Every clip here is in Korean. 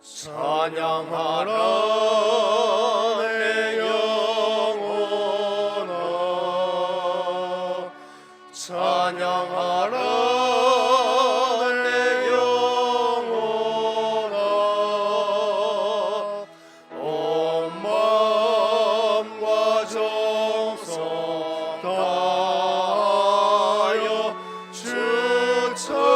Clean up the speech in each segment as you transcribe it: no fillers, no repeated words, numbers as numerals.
찬양하라 내 영혼아, 찬양하라 내 영혼아, 온 마음과 정성 다하여 주 찬양하라.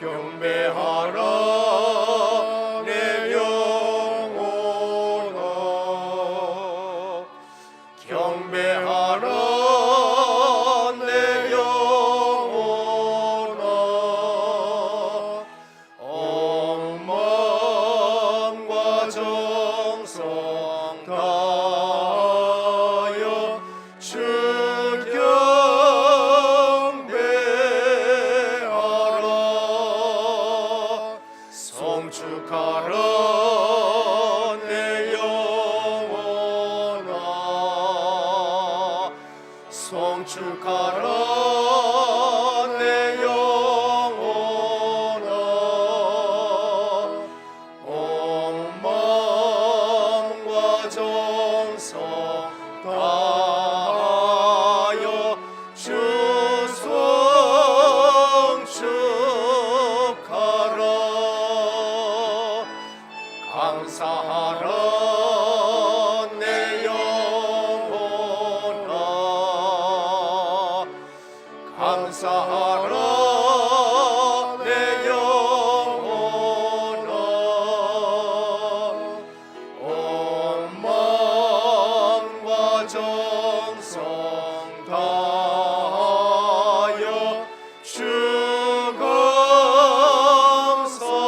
경배하라 내 영혼아, 경배하라 내 영혼아, 온 마음과 정성 다하여 주 경배하라. 성축하라 내 영혼아, 성축하라 내 영혼아, 온 마음과 정성 다하여 주 성축하라. 감사하라 내 영혼아, 감사하라 내 영혼아, 온 마음과 정성 다하여 주 감사하라.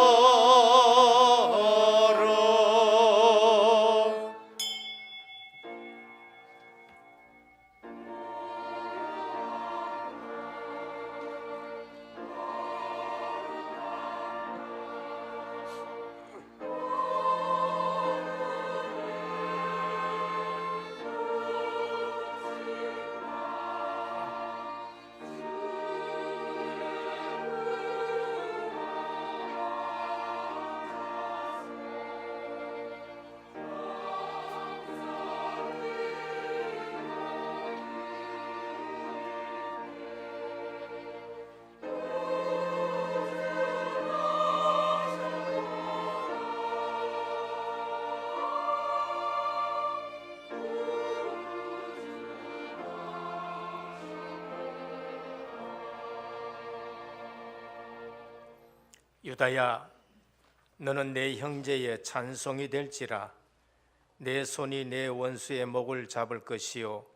유다야, 너는 내 형제의 찬송이 될지라. 내 손이 내 원수의 목을 잡을 것이요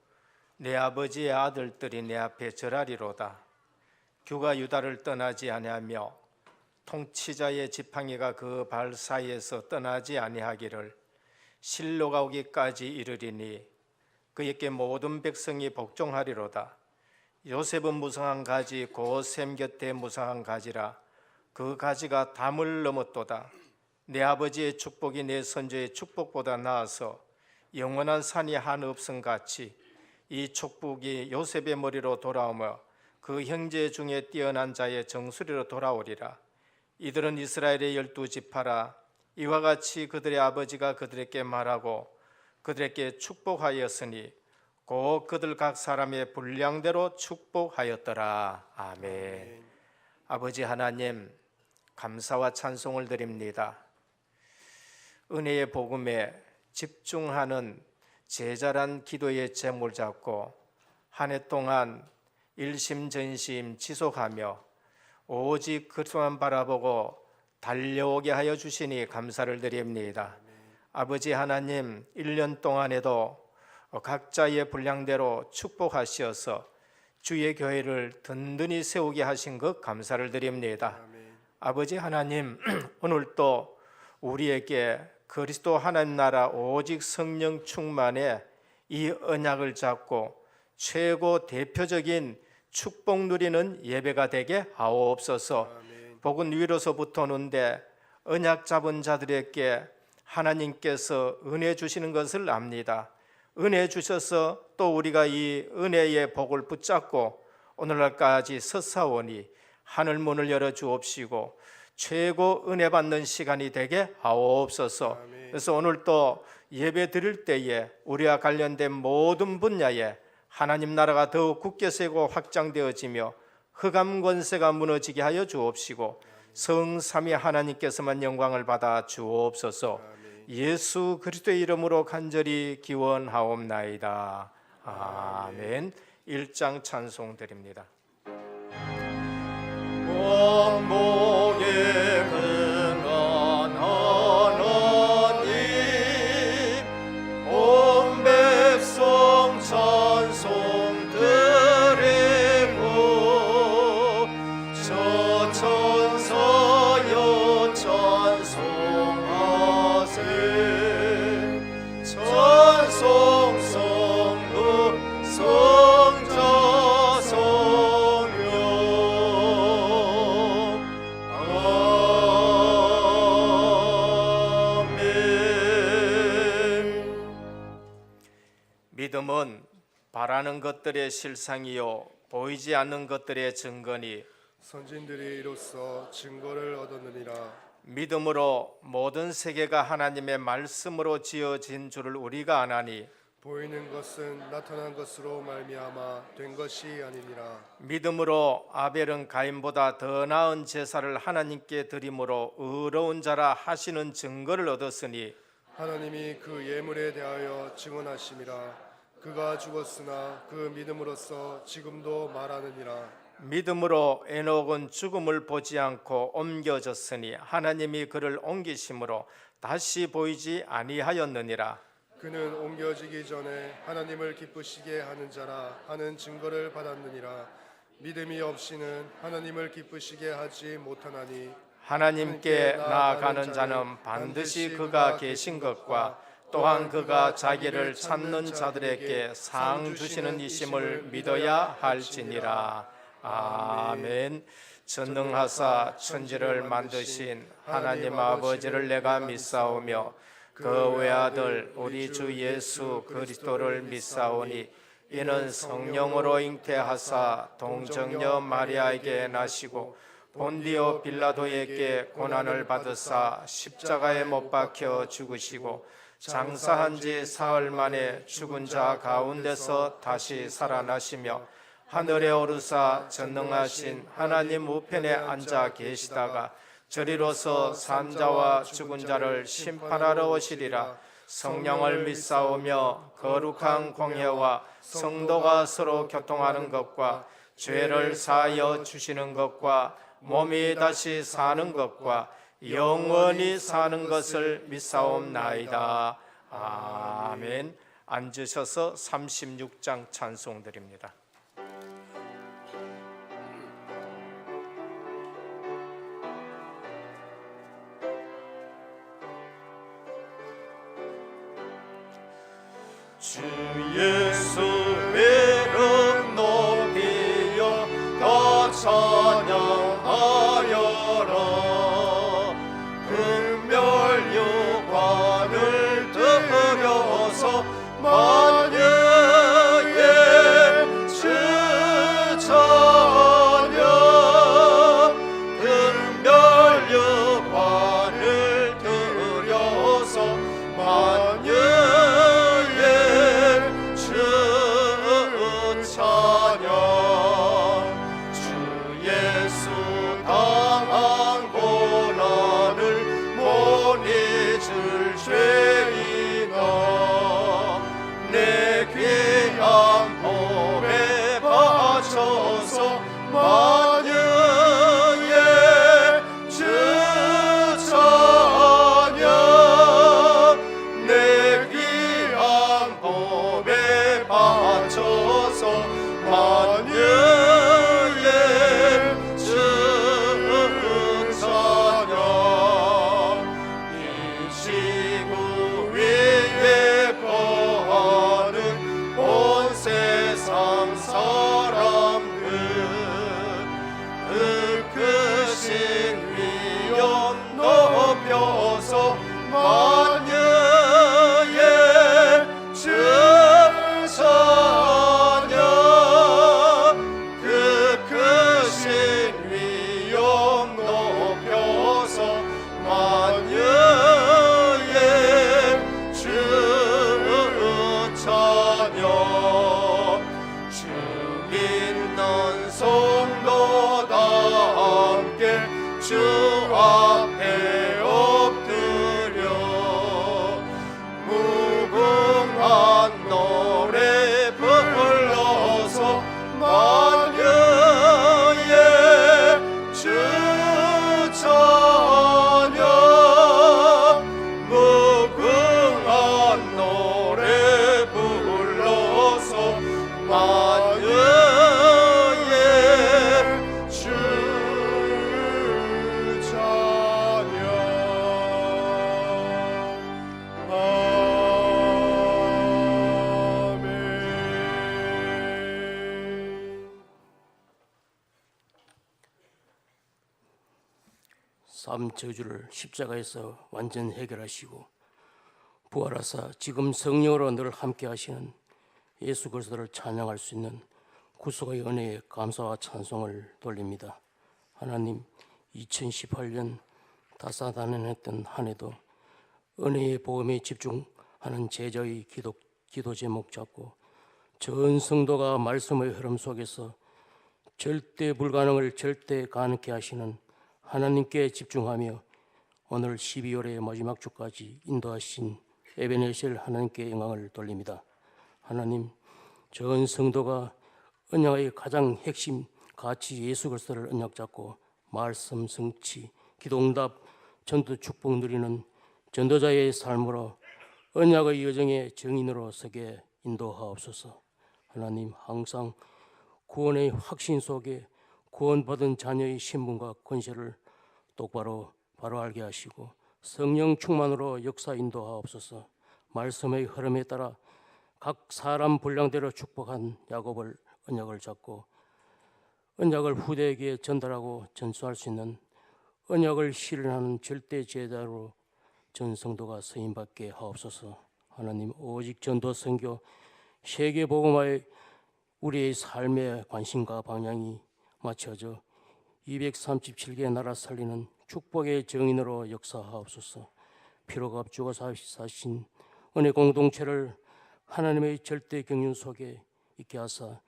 내 아버지의 아들들이 내 앞에 절하리로다. 규가 유다를 떠나지 아니하며 통치자의 지팡이가 그 발 사이에서 떠나지 아니하기를 실로가 오기까지 이르리니 그에게 모든 백성이 복종하리로다. 요셉은 무성한 가지 곧 샘 곁에 무성한 가지라. 그 가지가 담을 넘었도다. 내 아버지의 축복이 내 선조의 축복보다 나아서 영원한 산이 한없음 같이 이 축복이 요셉의 머리로 돌아오며 그 형제 중에 뛰어난 자의 정수리로 돌아오리라. 이들은 이스라엘의 12지파라. 이와 같이 그들의 아버지가 그들에게 말하고 그들에게 축복하였으니 곧 그들 각 사람의 분량대로 축복하였더라. 아멘. 아버지 하나님, 감사와 찬송을 드립니다. 은혜의 복음에 집중하는 제자란 기도의 제목을 잡고 한 해 동안 일심전심 지속하며 오직 그리스도만 바라보고 달려오게 하여 주시니 감사를 드립니다. 아버지 하나님, 1년 동안에도 각자의 분량대로 축복하시어서 주의 교회를 든든히 세우게 하신 것 감사를 드립니다. 아버지 하나님, 오늘도 우리에게 그리스도 하나님 나라 오직 성령 충만의 이 언약을 잡고 최고 대표적인 축복 누리는 예배가 되게 하옵소서. 복은 위로서부터 오는데 언약 잡은 자들에게 하나님께서 은혜 주시는 것을 압니다. 은혜 주셔서 또 우리가 이 은혜의 복을 붙잡고 오늘날까지 서사오니 하늘 문을 열어 주옵시고 최고 은혜 받는 시간이 되게 하옵소서. 그래서 오늘 또 예배 드릴 때에 우리와 관련된 모든 분야에 하나님 나라가 더욱 굳게 세고 확장되어지며 흑암 권세가 무너지게 하여 주옵시고 성삼위 하나님께서만 영광을 받아 주옵소서. 예수 그리스도의 이름으로 간절히 기원하옵나이다. 아멘. 1장 찬송 드립니다. 원복의 근원 하나님 온 백성 찬송 드리고 저 천사여 찬송하세 찬송 성부 성자 성령 아멘. 믿음은 바라는 것들의 실상이요 보이지 않는 것들의 증거니 선진들이 이로써 증거를 얻었느니라. 믿음으로 모든 세계가 하나님의 말씀으로 지어진 줄을 우리가 아나니 보이는 것은 나타난 것으로 말미암아 된 것이 아니니라. 믿음으로 아벨은 가인보다 더 나은 제사를 하나님께 드림으로 의로운 자라 하시는 증거를 얻었으니 하나님이 그 예물에 대하여 증언하심이라. 그가 죽었으나 그 믿음으로써 지금도 말하느니라. 믿음으로 에녹은 죽음을 보지 않고 옮겨졌으니 하나님이 그를 옮기심으로 다시 보이지 아니하였느니라. 그는 옮겨지기 전에 하나님을 기쁘시게 하는 자라 하는 증거를 받았느니라. 믿음이 없이는 하나님을 기쁘시게 하지 못하나니 하나님께 나아가는 자는 반드시 그가 계신 것과 또한 그가 자기를 찾는 자들에게 상 주시는 이심을 믿어야 할지니라. 아멘. 전능하사 천지를 만드신 하나님 아버지를 내가 믿사오며 그 외아들 우리 주 예수 그리스도를 믿사오니 이는 성령으로 잉태하사 동정녀 마리아에게 나시고 본디오 빌라도에게 고난을 받으사 십자가에 못 박혀 죽으시고 장사한 지 사흘 만에 죽은 자 가운데서 다시 살아나시며 하늘에 오르사 전능하신 하나님 우편에 앉아 계시다가 저리로서 산자와 죽은 자를 심판하러 오시리라. 성령을 믿사오며 거룩한 공회와 성도가 서로 교통하는 것과 죄를 사하여 주시는 것과 몸이 다시 사는 것과 영원히 사는 것을 믿사옵나이다. 아멘. 앉으셔서 36장 찬송 드립니다. 주 예수 이름 높이여 더 찬양하여라. 금멸유관을 들여서 만유의 주 찬양. 금멸유관을 들여서 만유의 세상 사람들 믿는 성도 다 함께 주 앞에 엎드려 무궁한 노래 불러서 만유의 주 찬양 무궁한 노래 불러서 만유의 주 찬양 아멘. 삶 저주를 십자가에서 완전 해결하시고 부활하사 지금 성령으로 늘 함께 하시는 예수 그리스도를 찬양할 수 있는 구속의 은혜에 감사와 찬송을 돌립니다. 하나님, 2018년 다사다난했던 한 해도 은혜의 보험에 집중하는 제자의 기도 제목 잡고 전 성도가 말씀의 흐름 속에서 절대 불가능을 절대 가능케 하시는 하나님께 집중하며 오늘 12월의 마지막 주까지 인도하신 에베네셀 하나님께 영광을 돌립니다. 하나님, 전 성도가 언약의 가장 핵심 가치 예수 그리스도를 언약 잡고 말씀 성취, 기도응답, 전도 축복 누리는 전도자의 삶으로 언약의 여정의 정인으로 서게 인도하옵소서. 하나님, 항상 구원의 확신 속에 구원받은 자녀의 신분과 권세를 똑바로 바로 알게 하시고 성령 충만으로 역사 인도하옵소서. 말씀의 흐름에 따라 각 사람 분량대로 축복한 야곱을 언약을 잡고 언약을 후대에게 전달하고 전수할 수 있는 언약을 실현하는 절대 제자로 전 성도가 쓰임받게 하옵소서. 하나님, 오직 전도 선교 세계 복음화에 우리의 삶의 관심과 방향이 맞춰져 237개 나라 살리는 축복의 정인으로 역사하옵소서. 피로가 죽어 사신 은혜 공동체를 하나님의 절대 경륜 속에 있게 하사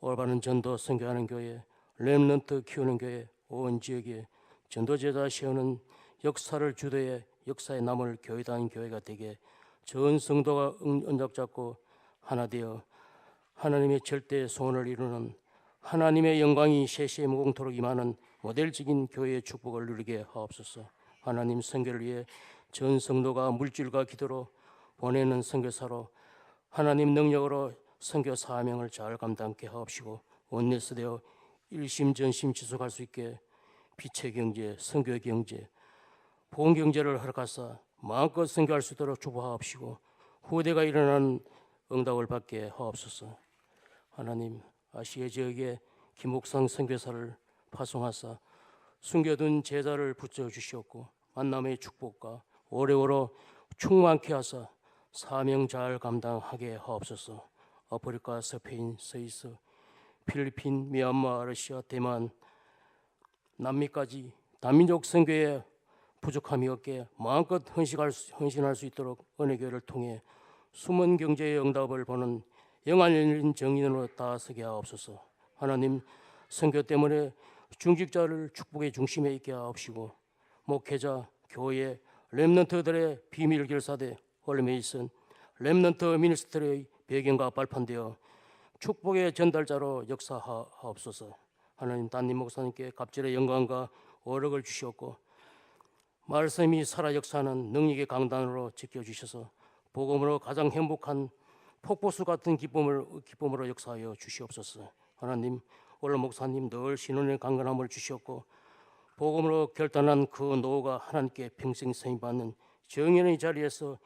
올바른 전도 선교하는 교회, 렘넌트 키우는 교회, 온 지역에 전도제자 세우는 역사를 주도해 역사에 남을 교회다운 교회가 되게 전 성도가 언약 잡고 하나 되어 하나님의 절대 소원을 이루는 하나님의 영광이 세시에 무궁토록 임하는 모델적인 교회의 축복을 누리게 하옵소서. 하나님, 선교를 위해 전 성도가 물질과 기도로 보내는 선교사로 하나님 능력으로 선교 사명을 잘 감당케 하옵시고 원내스 되어 일심전심 지속할 수 있게 빛의 경제, 선교의 경제, 보험 경제를 허락하사 마음껏 선교할 수 있도록 축복하옵시고 후대가 일어나는 응답을 받게 하옵소서. 하나님, 아시아 지역에 김옥상 선교사를 파송하사 숨겨둔 제자를 붙여주시옵고 만남의 축복과 오래오래 충만케 하사 사명 잘 감당하게 하옵소서. 아프리카, 스페인, 스위스, 필리핀, 미얀마, 러시아, 대만, 남미까지 다민족 선교에 부족함이 없게 마음껏 헌신할 수 있도록 은혜교회를 통해 숨은 경제의 응답을 보는 영안 열린 정인으로 다서게 하옵소서. 하나님, 선교 때문에 중직자를 축복의 중심에 있게 하옵시고 목회자, 교회, 렘넌트들의 비밀 결사대 홀메이슨, 렘넌트 미니스트리의 배경과 발판되어 축복의 전달자로 역사하옵소서. 하나님, 담임 목사님께 갑절의 영광과 오력을 주시옵고 말씀이 살아 역사하는 능력의 강단으로 지켜주셔서 복음으로 가장 행복한 폭포수 같은 기쁨으로 역사하여 주시옵소서. 하나님, 오늘 목사님 늘 신원의 강건함을 주시옵고 복음으로 결단한 그 노후가 하나님께 평생 쓰임받는 정연의 자리에서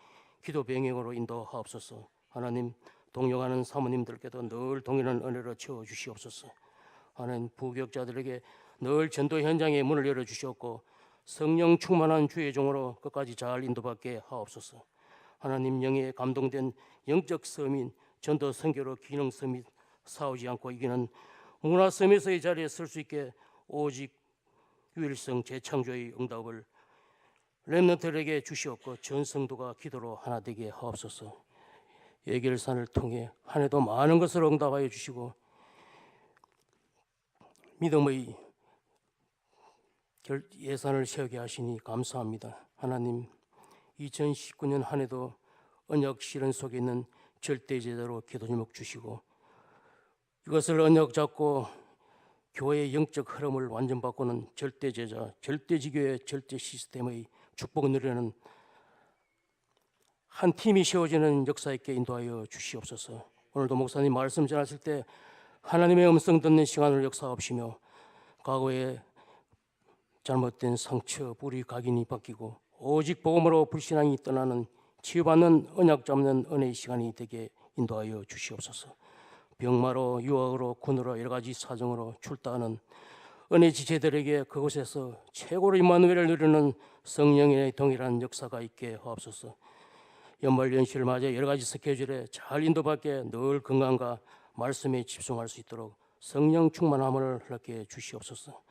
기도 병행으로 인도하옵소서. 하나님, 동역하는 사모님들께도 늘 동일한 은혜로 채워주시옵소서. 하나님, 부교역자들에게 늘 전도 현장의 문을 열어주시옵고 성령 충만한 주의 종으로 끝까지 잘 인도받게 하옵소서. 하나님, 영에 감동된 영적 서민, 전도 선교로 기능 서민 싸우지 않고 이기는 문화 서밋의 자리에 설 수 있게 오직 유일성 재창조의 응답을 렘넌트들에게 주시옵고 전 성도가 기도로 하나 되게 하옵소서. 예결산을 통해 한 해도 많은 것을 응답하여 주시고 믿음의 예산을 세우게 하시니 감사합니다. 하나님, 2019년 한 해도 언약 실현 속에 있는 절대 제자로 기도 제목 주시고, 이것을 언약 잡고 교회의 영적 흐름을 완전 바꾸는 절대 제자, 절대 지교의 절대 시스템의 축복을 누리는 한 팀이 세워지는 역사 있게 인도하여 주시옵소서. 오늘도 목사님 말씀 전하실 때 하나님의 음성 듣는 시간을 역사하시며, 과거에 잘못된 상처, 불의, 각인이 바뀌고 오직 복음으로 불신앙이 떠나는 치유받는 언약 잡는 은혜의 시간이 되게 인도하여 주시옵소서. 병마로, 유학으로, 군으로 여러 가지 사정으로 출타하는 은혜 지체들에게 그곳에서 최고로 임마누엘을 누리는 성령의 동일한 역사가 있게 하옵소서. 연말 연시를 맞아 여러 가지 스케줄에 잘 인도받게 늘 건강과 말씀에 집중할 수 있도록 성령 충만함을 얻게 주시옵소서.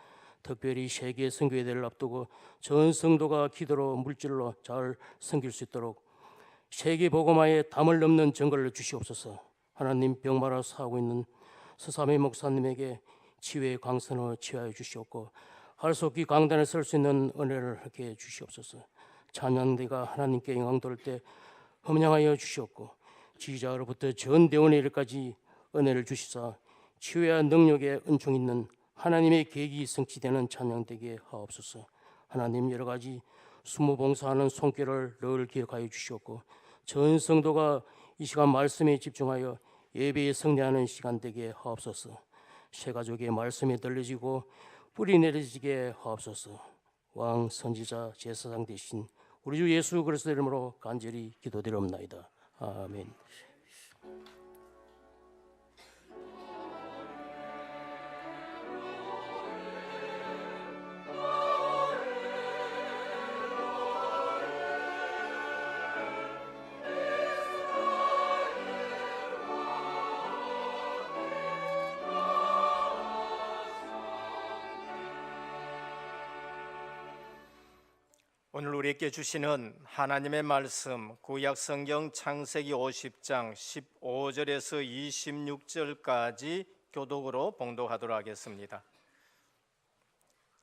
특별히 세계 선교회대를 앞두고 전 성도가 기도로 물질로 잘 섬길 수 있도록 세계 복음화에 담을 넘는 정거를 주시옵소서. 하나님, 병마라 사고 있는 서삼의 목사님에게 치유의 광선을 치유하여 주시옵고, 할 수 없기 강단에 설 수 있는 은혜를 하게 주시옵소서. 찬양대가 하나님께 영광 돌 때 흠양하여 주시옵고, 지휘자로부터 전 대원의 일까지 은혜를 주시사 치유의 능력에 은총 있는 하나님의 계획이 성취되는 찬양되게 하옵소서. 하나님, 여러 가지 수무 봉사하는 손길을 늘 기억하여 주시옵고, 전 성도가 이 시간 말씀에 집중하여 예배에 승리하는 시간 되게 하옵소서. 새 가족의 말씀에 들려지고 뿌리 내려지게 하옵소서. 왕, 선지자, 제사장 되신 우리 주 예수 그리스도의 이름으로 간절히 기도드리옵나이다. 아멘. 오늘 우리에게 주시는 하나님의 말씀, 구약 성경 창세기 50장 15절에서 26절까지 교독으로 봉독하도록 하겠습니다.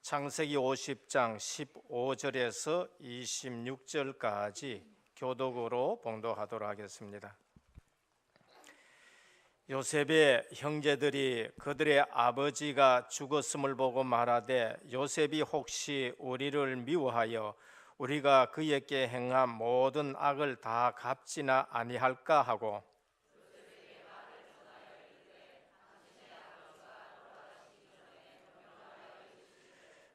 창세기 50장 15절에서 26절까지 교독으로 봉독하도록 하겠습니다. 요셉의 형제들이 그들의 아버지가 죽었음을 보고 말하되, 요셉이 혹시 우리를 미워하여 우리가 그에게 행한 모든 악을 다 갚지나 아니할까 하고,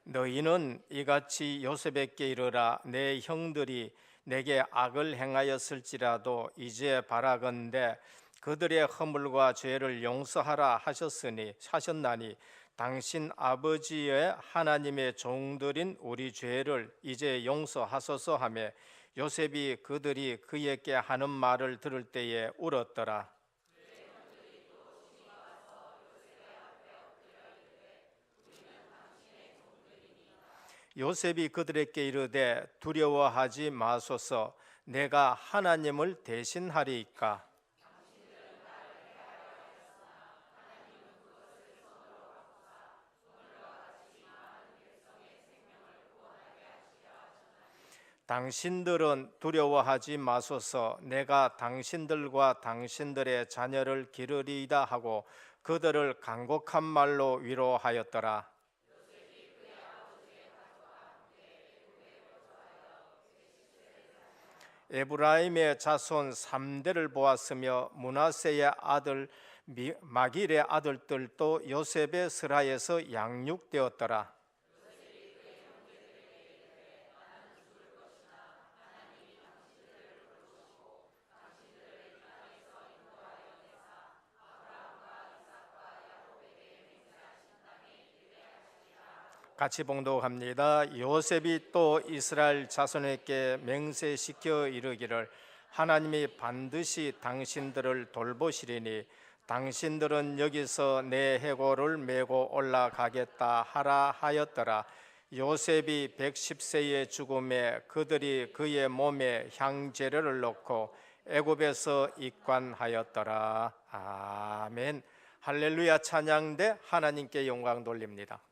너희는 이같이 요셉에게 이르라. 내 형들이 내게 악을 행하였을지라도 이제 바라건대 그들의 허물과 죄를 용서하라 하셨나니 당신 아버지의 하나님의 종들인 우리 죄를 이제 용서하소서 하며, 요셉이 그들이 그에게 하는 말을 들을 때에 울었더라. 요셉이 그들에게 이르되, 두려워하지 마소서. 내가 하나님을 대신하리이까. 당신들은 두려워하지 마소서. 내가 당신들과 당신들의 자녀를 기르리이다 하고 그들을 간곡한 말로 위로하였더라. 에브라임의 자손 3대를 보았으며 므낫세의 아들 마길의 아들들도 요셉의 스라에서 양육되었더라. 같이 봉독합니다. 요셉이 또 이스라엘 자손에게 맹세시켜 이르기를, 하나님이 반드시 당신들을 돌보시리니 당신들은 여기서 내 해골을 메고 올라가겠다 하라 하였더라. 요셉이 110세의 죽음에 그들이 그의 몸에 향재료를 넣고 애굽에서 입관하였더라. 아멘. 할렐루야 찬양대 하나님께 영광 돌립니다.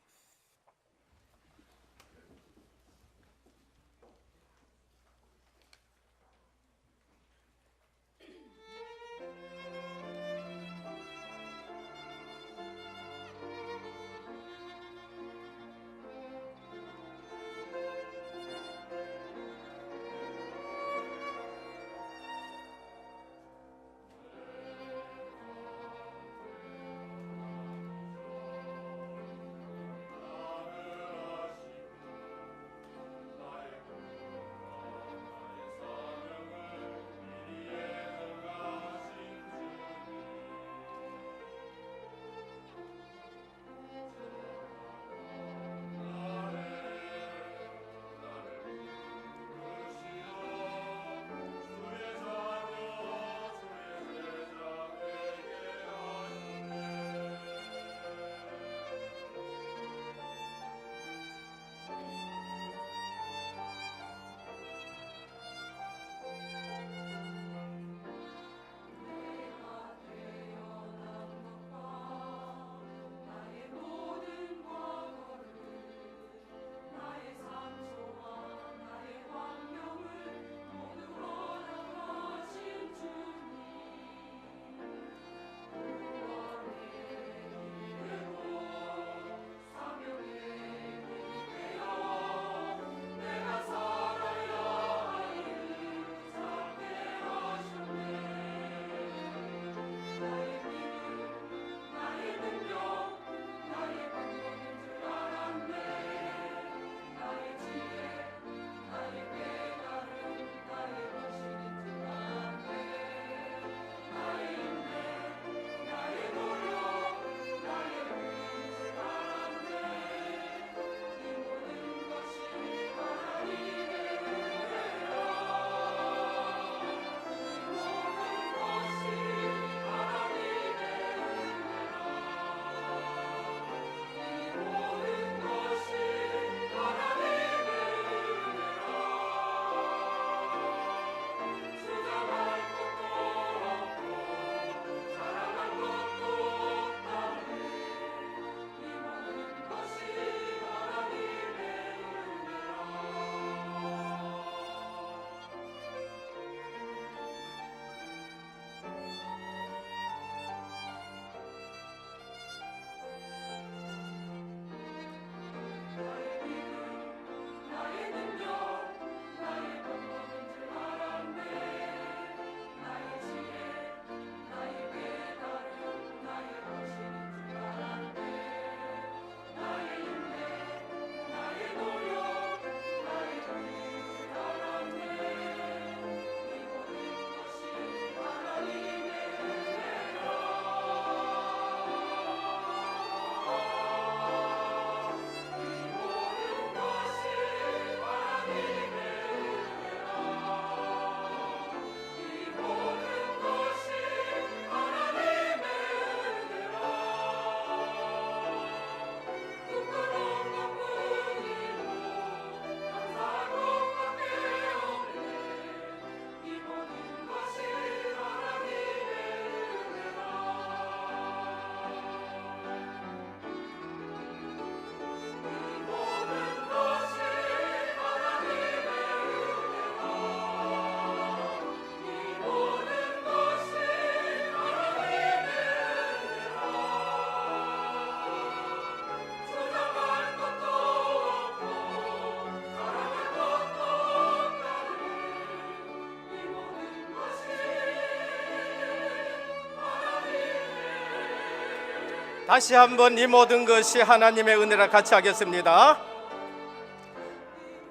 다시 한번 이 모든 것이 하나님의 은혜라 같이 하겠습니다.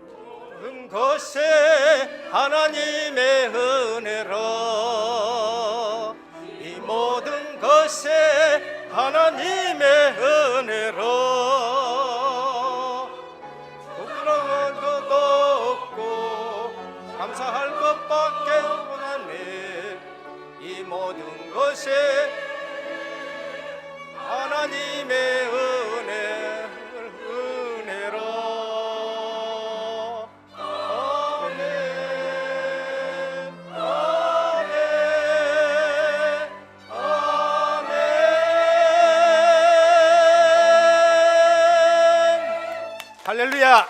모든 것이 하나님의 은혜라, 이 모든 것이 하나님의 은혜라. 부끄러울 것도 없고 감사할 것밖에 없네. 이 모든 것이 하나님의 은혜로. 아멘, 아멘, 아멘. 아멘. 할렐루야.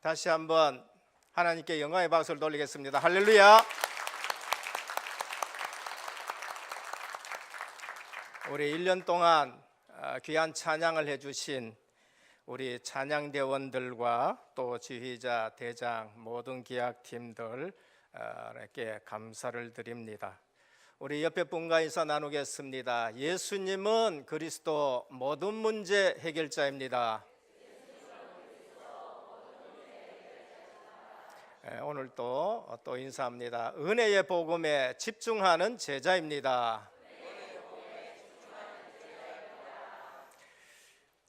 다시 한번 하나님께 영광의 박수를 돌리겠습니다. 할렐루야. 우리 1년 동안 귀한 찬양을 해주신 우리 찬양대원들과 또 지휘자, 대장, 모든 기악팀들에게 감사를 드립니다. 우리 옆에 분과 인사 나누겠습니다. 예수님은 그리스도 모든 문제 해결자입니다. 오늘 또 인사합니다. 은혜의 복음에 집중하는 제자입니다.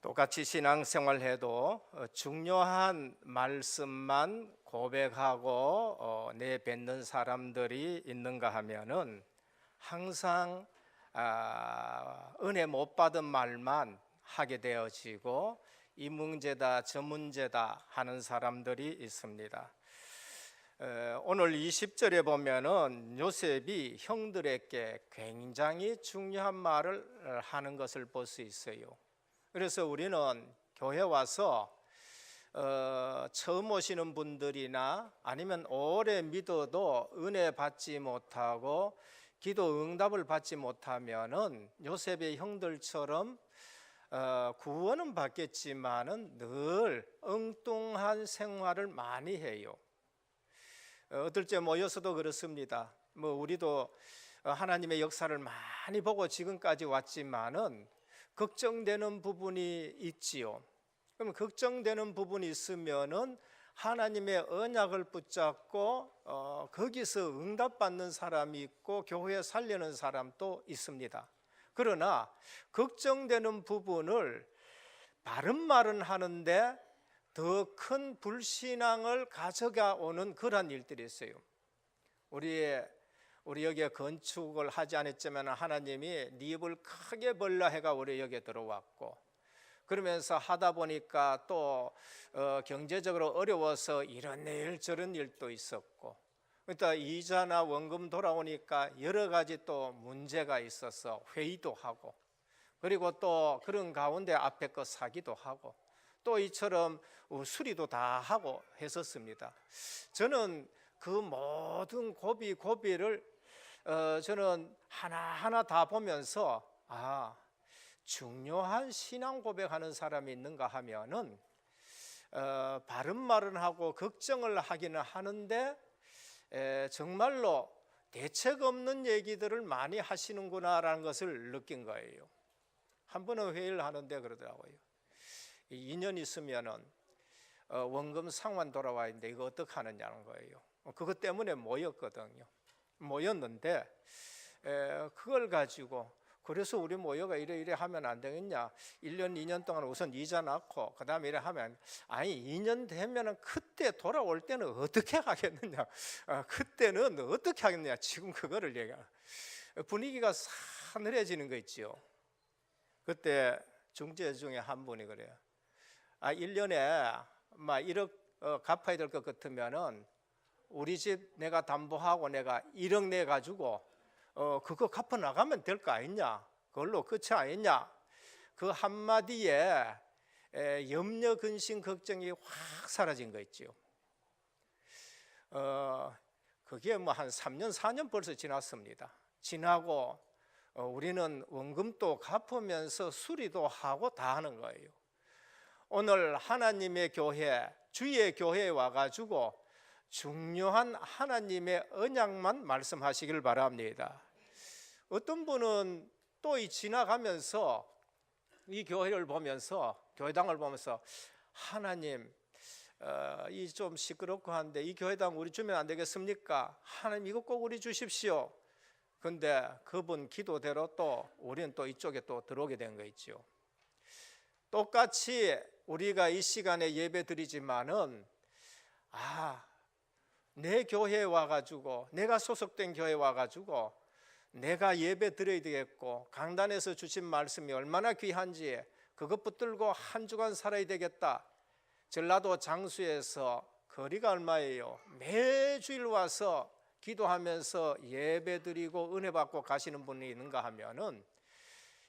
똑같이 신앙생활해도 중요한 말씀만 고백하고 내뱉는 사람들이 있는가 하면은 항상 은혜 못 받은 말만 하게 되어지고 이 문제다 저 문제다 하는 사람들이 있습니다. 오늘 20절에 보면은 요셉이 형들에게 굉장히 중요한 말을 하는 것을 볼 수 있어요. 그래서 우리는 교회 와서 처음 오시는 분들이나 아니면 오래 믿어도 은혜 받지 못하고 기도 응답을 받지 못하면은 요셉의 형들처럼 구원은 받겠지만은 늘 엉뚱한 생활을 많이 해요. 어떨 때 모여서도 그렇습니다. 우리도 하나님의 역사를 많이 보고 지금까지 왔지만은 걱정되는 부분이 있지요. 그럼 걱정되는 부분이 있으면은 하나님의 언약을 붙잡고 거기서 응답받는 사람이 있고 교회 살리는 사람도 있습니다. 그러나 걱정되는 부분을 바른 말은 하는데 더 큰 불신앙을 가져가 오는 그러한 일들이 있어요. 우리 여기에 건축을 하지 않았지만 하나님이 네 입을 크게 벌라 해가 우리 여기에 들어왔고, 그러면서 하다 보니까 또 경제적으로 어려워서 이런 일 저런 일도 있었고, 그러니까 이자나 원금 돌아오니까 여러 가지 또 문제가 있어서 회의도 하고, 그리고 또 그런 가운데 앞에 거 사기도 하고, 또 이처럼 수리도 다 하고 했었습니다. 저는 그 모든 고비를 저는 하나하나 다 보면서 중요한 신앙 고백하는 사람이 있는가 하면은 바른 말은 하고 걱정을 하기는 하는데 정말로 대책 없는 얘기들을 많이 하시는구나라는 것을 느낀 거예요. 한 번은 회의를 하는데 그러더라고요. 2년 있으면은 원금 상환 돌아와 있는데 이거 어떻게 하느냐는 거예요. 그것 때문에 모였는데 그걸 가지고 그래서 우리 모여가 이래 하면 안 되겠냐, 1년 2년 동안 우선 이자 낳고 그 다음에 이래 하면, 아니 2년 되면은 그때 돌아올 때는 어떻게 하겠느냐, 그때는 어떻게 하겠느냐, 지금 그거를 얘기하는 분위기가 싸늘해지는 거 있죠. 그때 중재 중에 한 분이 그래요. 1년에 막 1억 갚아야 될 것 같으면은 우리 집 내가 담보하고 내가 1억 내 가지고 그거 갚아 나가면 될 거 아니냐, 그걸로 끝이 아니냐. 그 한마디에 염려, 근심, 걱정이 확 사라진 거 있죠. 그게 뭐 한 3년 4년 벌써 지났습니다. 지나고 우리는 원금도 갚으면서 수리도 하고 다 하는 거예요. 오늘 하나님의 교회, 주의 교회에 와가지고 중요한 하나님의 언약만 말씀하시길 바랍니다. 어떤 분은 또 지나가면서 이 교회를 보면서, 교회당을 보면서, 하나님 이 좀 시끄럽고 한데 이 교회당 우리 주면 안 되겠습니까? 하나님 이거 꼭 우리 주십시오. 근데 그분 기도대로 또 우리는 또 이쪽에 또 들어오게 된 거 있죠. 똑같이 우리가 이 시간에 예배 드리지만은 내 교회에 와가지고, 내가 소속된 교회에 와가지고 내가 예배 드려야 되겠고, 강단에서 주신 말씀이 얼마나 귀한지 그것 붙들고 한 주간 살아야 되겠다. 전라도 장수에서 거리가 얼마예요? 매주일 와서 기도하면서 예배드리고 은혜 받고 가시는 분이 있는가 하면은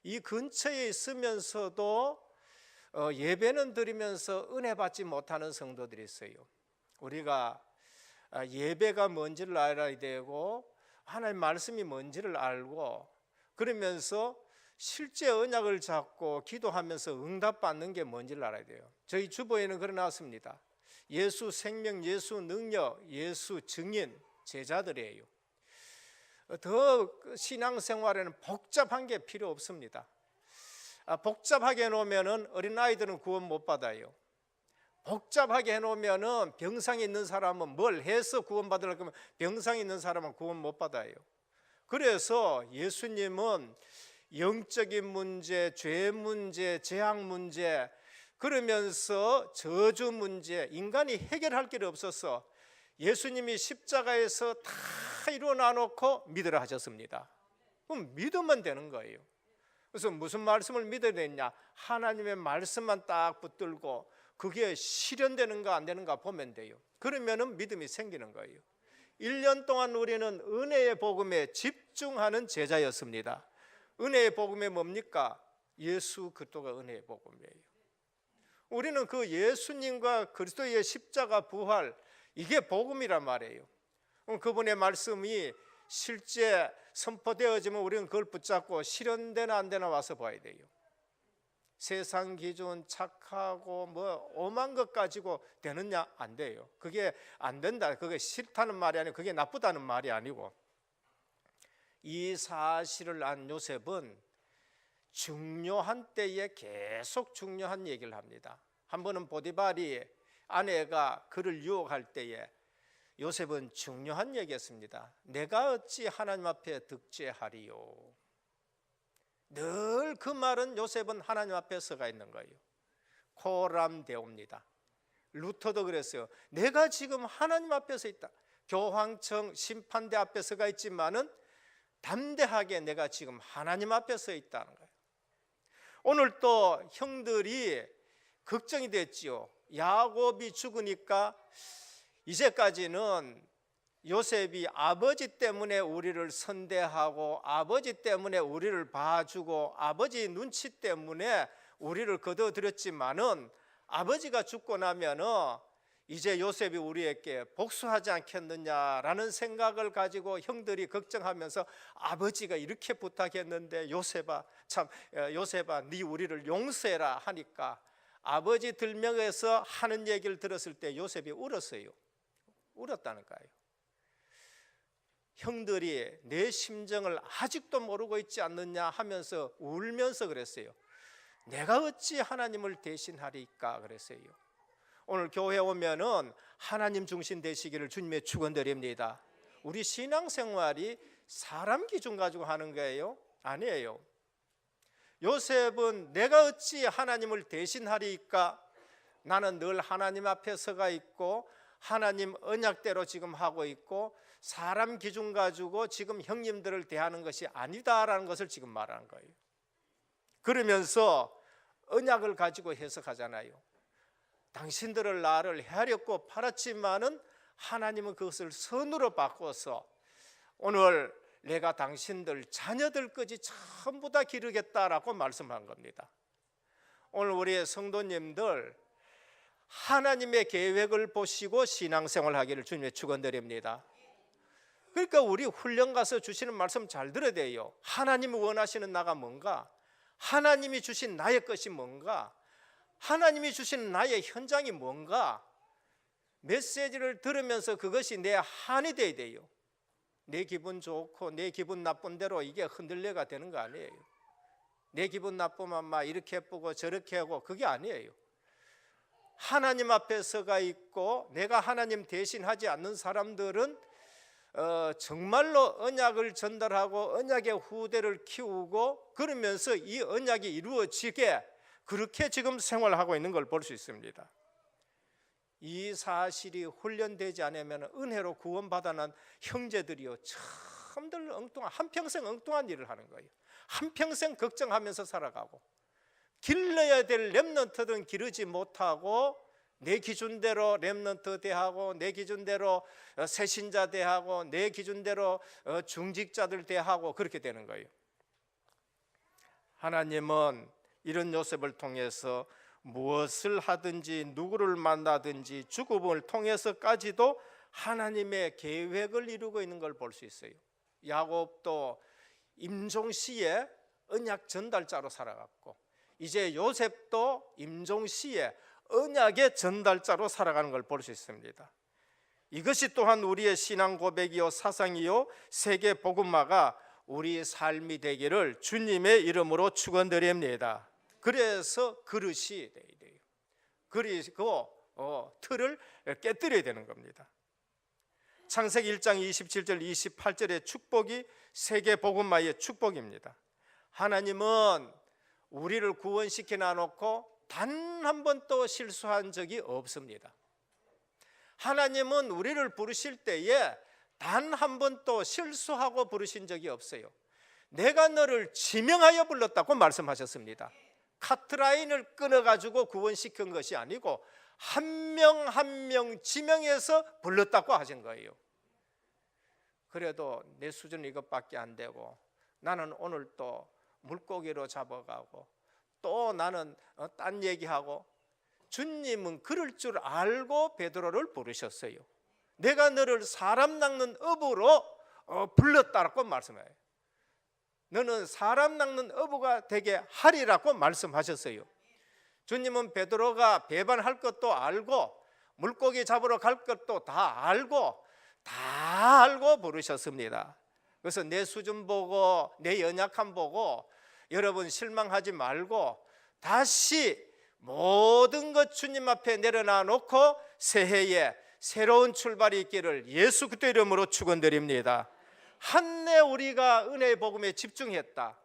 이 근처에 있으면서도 예배는 드리면서 은혜 받지 못하는 성도들이 있어요. 우리가 예배가 뭔지를 알아야 되고 하나님의 말씀이 뭔지를 알고 그러면서 실제 언약을 잡고 기도하면서 응답받는 게 뭔지를 알아야 돼요. 저희 주보에는 그래 놨습니다. 예수 생명, 예수 능력, 예수 증인 제자들이에요. 더 신앙생활에는 복잡한 게 필요 없습니다. 복잡하게 해놓으면 어린아이들은 구원 못 받아요. 복잡하게 해놓으면 병상에 있는 사람은 뭘 해서 구원받으려고 하면 병상에 있는 사람은 구원 못 받아요. 그래서 예수님은 영적인 문제, 죄 문제, 재앙 문제 그러면서 저주 문제 인간이 해결할 길이 없어서 예수님이 십자가에서 다 이루어 놓고 믿으라 하셨습니다. 그럼 믿으면 되는 거예요. 그래서 무슨 말씀을 믿어야 되냐? 하나님의 말씀만 딱 붙들고 그게 실현되는가 안 되는가 보면 돼요. 그러면은 믿음이 생기는 거예요. 1년 동안 우리는 은혜의 복음에 집중하는 제자였습니다. 은혜의 복음이 뭡니까? 예수 그리스도가 은혜의 복음이에요. 우리는 그 예수님과 그리스도의 십자가 부활 이게 복음이란 말이에요. 그분의 말씀이 실제 선포되어지면 우리는 그걸 붙잡고 실현되나 안 되나 와서 봐야 돼요. 세상 기준 착하고 뭐 오만 것 가지고 되느냐? 안 돼요. 그게 안 된다. 그게 싫다는 말이 아니고 그게 나쁘다는 말이 아니고 이 사실을 안 요셉은 중요한 때에 계속 중요한 얘기를 합니다. 한 번은 보디발이 아내가 그를 유혹할 때에 요셉은 중요한 얘기했습니다. 내가 어찌 하나님 앞에 득죄하리요. 늘 그 말은 요셉은 하나님 앞에 서가 있는 거예요. 코람데오입니다. 루터도 그랬어요. 내가 지금 하나님 앞에 서 있다. 교황청 심판대 앞에 서가 있지만은 담대하게 내가 지금 하나님 앞에 서 있다는 거예요. 오늘 또 형들이 걱정이 됐지요. 야곱이 죽으니까 이제까지는 요셉이 아버지 때문에 우리를 선대하고 아버지 때문에 우리를 봐주고 아버지 눈치 때문에 우리를 거둬들였지만은 아버지가 죽고 나면은 이제 요셉이 우리에게 복수하지 않겠느냐라는 생각을 가지고 형들이 걱정하면서 아버지가 이렇게 부탁했는데 요셉아 네 우리를 용서해라 하니까 아버지 들명에서 하는 얘기를 들었을 때 요셉이 울었어요. 울었다는 거예요. 형들이 내 심정을 아직도 모르고 있지 않느냐 하면서 울면서 그랬어요. 내가 어찌 하나님을 대신하리까 그랬어요. 오늘 교회 오면은 하나님 중심 되시기를 주님의 축원드립니다. 우리 신앙생활이 사람 기준 가지고 하는 거예요? 아니에요. 요셉은 내가 어찌 하나님을 대신하리까? 나는 늘 하나님 앞에 서가 있고 하나님 언약대로 지금 하고 있고 사람 기준 가지고 지금 형님들을 대하는 것이 아니다라는 것을 지금 말하는 거예요. 그러면서 언약을 가지고 해석하잖아요. 당신들을 나를 헤아렸고 팔았지만은 하나님은 그것을 선으로 바꿔서 오늘 내가 당신들 자녀들까지 전부 다 기르겠다라고 말씀한 겁니다. 오늘 우리의 성도님들 하나님의 계획을 보시고 신앙생활 하기를 주님의 축원드립니다. 그러니까 우리 훈련 가서 주시는 말씀 잘 들어야 돼요. 하나님이 원하시는 나가 뭔가? 하나님이 주신 나의 것이 뭔가? 하나님이 주신 나의 현장이 뭔가? 메시지를 들으면서 그것이 내 한이 돼야 돼요. 내 기분 좋고 내 기분 나쁜 대로 이게 흔들려가 되는 거 아니에요. 내 기분 나쁘면 막 이렇게 예쁘고 저렇게 하고 그게 아니에요. 하나님 앞에 서가 있고 내가 하나님 대신하지 않는 사람들은 정말로 언약을 전달하고 언약의 후대를 키우고 그러면서 이 언약이 이루어지게 그렇게 지금 생활하고 있는 걸 볼 수 있습니다. 이 사실이 훈련되지 않으면 은혜로 구원받아난 형제들이요 참들 엉뚱한 한평생 엉뚱한 일을 하는 거예요. 한평생 걱정하면서 살아가고 길러야 될 렘넌트들은 기르지 못하고 내 기준대로 렘넌트 대하고, 내 기준대로 새신자 대하고, 내 기준대로 중직자들 대하고, 그렇게 되는 거예요. 하나님은 이런 요셉을 통해서 무엇을 하든지 누구를 만나든지 죽음을 통해서까지도 하나님의 계획을 이루고 있는 걸 볼 수 있어요. 야곱도 임종시에 언약 전달자로 살아갔고, 이제 요셉도 임종시에 언약의 전달자로 살아가는 걸 볼 수 있습니다. 이것이 또한 우리의 신앙 고백이요 사상이요 세계 복음화가 우리 삶이 되기를 주님의 이름으로 축원드립니다. 그래서 그릇이 돼야 돼요. 그리고 틀을 깨뜨려야 되는 겁니다. 창세기 1장 27절 28절의 축복이 세계 복음화의 축복입니다. 하나님은 우리를 구원시켜 놔놓고 단 한 번도 실수한 적이 없습니다. 하나님은 우리를 부르실 때에 단 한 번도 실수하고 부르신 적이 없어요. 내가 너를 지명하여 불렀다고 말씀하셨습니다. 카트라인을 끊어가지고 구원시킨 것이 아니고 한 명 한 명 지명해서 불렀다고 하신 거예요. 그래도 내 수준은 이것밖에 안 되고, 나는 오늘 또 물고기로 잡아가고, 또 나는 딴 얘기하고, 주님은 그럴 줄 알고 베드로를 부르셨어요. 내가 너를 사람 낚는 어부로 불렀다라고 말씀해요. 너는 사람 낚는 어부가 되게 하리라고 말씀하셨어요. 주님은 베드로가 배반할 것도 알고, 물고기 잡으러 갈 것도 다 알고 부르셨습니다. 그래서 내 수준 보고, 내 연약함 보고 여러분 실망하지 말고 다시 모든 것 주님 앞에 내려놔 놓고 새해에 새로운 출발이 있기를 예수 그리스도 이름으로 축원드립니다. 한해 우리가 은혜의 복음에 집중했다,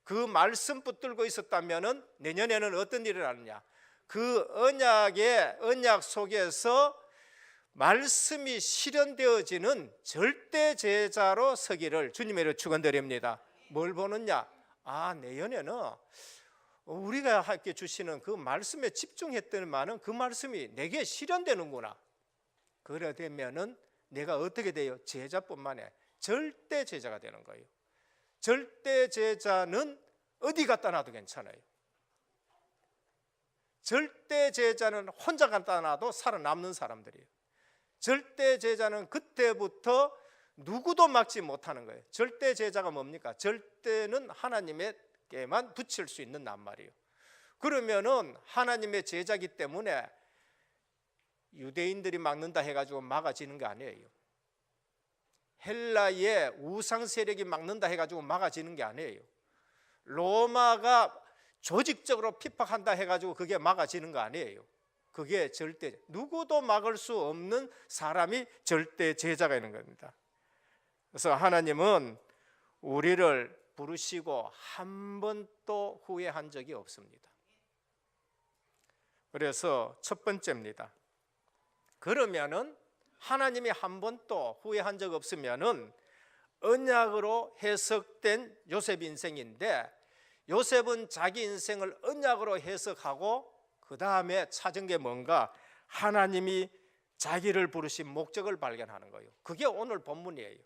그 말씀 붙들고 있었다면 내년에는 어떤 일이 일어나느냐, 그 언약 속에서 말씀이 실현되어지는 절대 제자로 서기를 주님의 이름으로 축원드립니다. 뭘 보느냐? 내년에는 우리가 함께 주시는 그 말씀에 집중했더니만은 그 말씀이 내게 실현되는구나. 그래 되면은 내가 어떻게 돼요? 제자뿐만 아니라 절대 제자가 되는 거예요. 절대 제자는 어디 갖다 놔도 괜찮아요. 절대 제자는 혼자 갖다 놔도 살아남는 사람들이에요. 절대 제자는 그때부터 누구도 막지 못하는 거예요. 절대 제자가 뭡니까? 절대는 하나님에게만 붙일 수 있는 낱말이에요. 그러면은 하나님의 제자기 때문에 유대인들이 막는다 해가지고 막아지는 게 아니에요. 헬라의 우상 세력이 막는다 해가지고 막아지는 게 아니에요. 로마가 조직적으로 핍박한다 해가지고 그게 막아지는 거 아니에요. 그게 절대, 누구도 막을 수 없는 사람이 절대 제자가 있는 겁니다. 그래서 하나님은 우리를 부르시고 한 번도 후회한 적이 없습니다. 그래서 첫 번째입니다. 그러면은 하나님이 한 번도 후회한 적 없으면은 언약으로 해석된 요셉 인생인데, 요셉은 자기 인생을 언약으로 해석하고 그 다음에 찾은 게 뭔가? 하나님이 자기를 부르신 목적을 발견하는 거예요. 그게 오늘 본문이에요.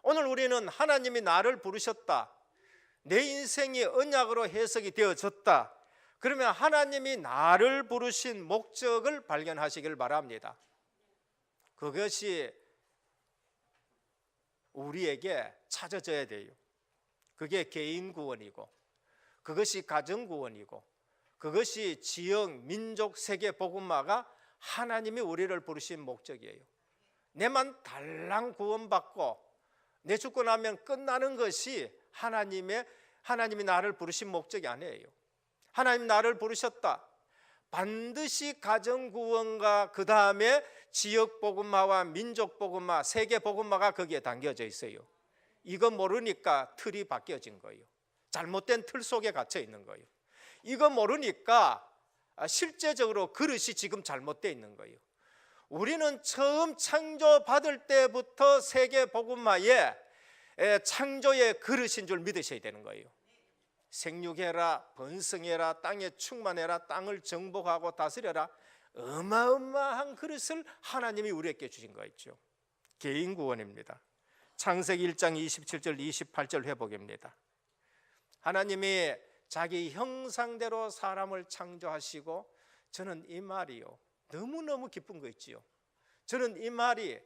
오늘 우리는 하나님이 나를 부르셨다, 내 인생이 언약으로 해석이 되어졌다, 그러면 하나님이 나를 부르신 목적을 발견하시길 바랍니다. 그것이 우리에게 찾아져야 돼요. 그게 개인 구원이고, 그것이 가정 구원이고, 그것이 지역, 민족, 세계 복음화가 하나님이 우리를 부르신 목적이에요. 내만 달랑 구원받고 내 죽고 나면 끝나는 것이 하나님이 나를 부르신 목적이 아니에요. 하나님 나를 부르셨다, 반드시 가정 구원과 그 다음에 지역 복음화와 민족 복음화, 세계 복음화가 거기에 담겨져 있어요. 이거 모르니까 틀이 바뀌어진 거예요. 잘못된 틀 속에 갇혀 있는 거예요. 이거 모르니까 실제적으로 그릇이 지금 잘못되어 있는 거예요. 우리는 처음 창조받을 때부터 세계 복음화의 창조의 그릇인 줄 믿으셔야 되는 거예요. 생육해라, 번성해라, 땅에 충만해라, 땅을 정복하고 다스려라, 어마어마한 그릇을 하나님이 우리에게 주신 거 있죠. 개인 구원입니다. 창세기 1장 27절 28절 회복입니다. 하나님이 자기 형상대로 사람을 창조하시고, 저는 이 말이요 너무너무 기쁜 거 있지요. 저는 이 말이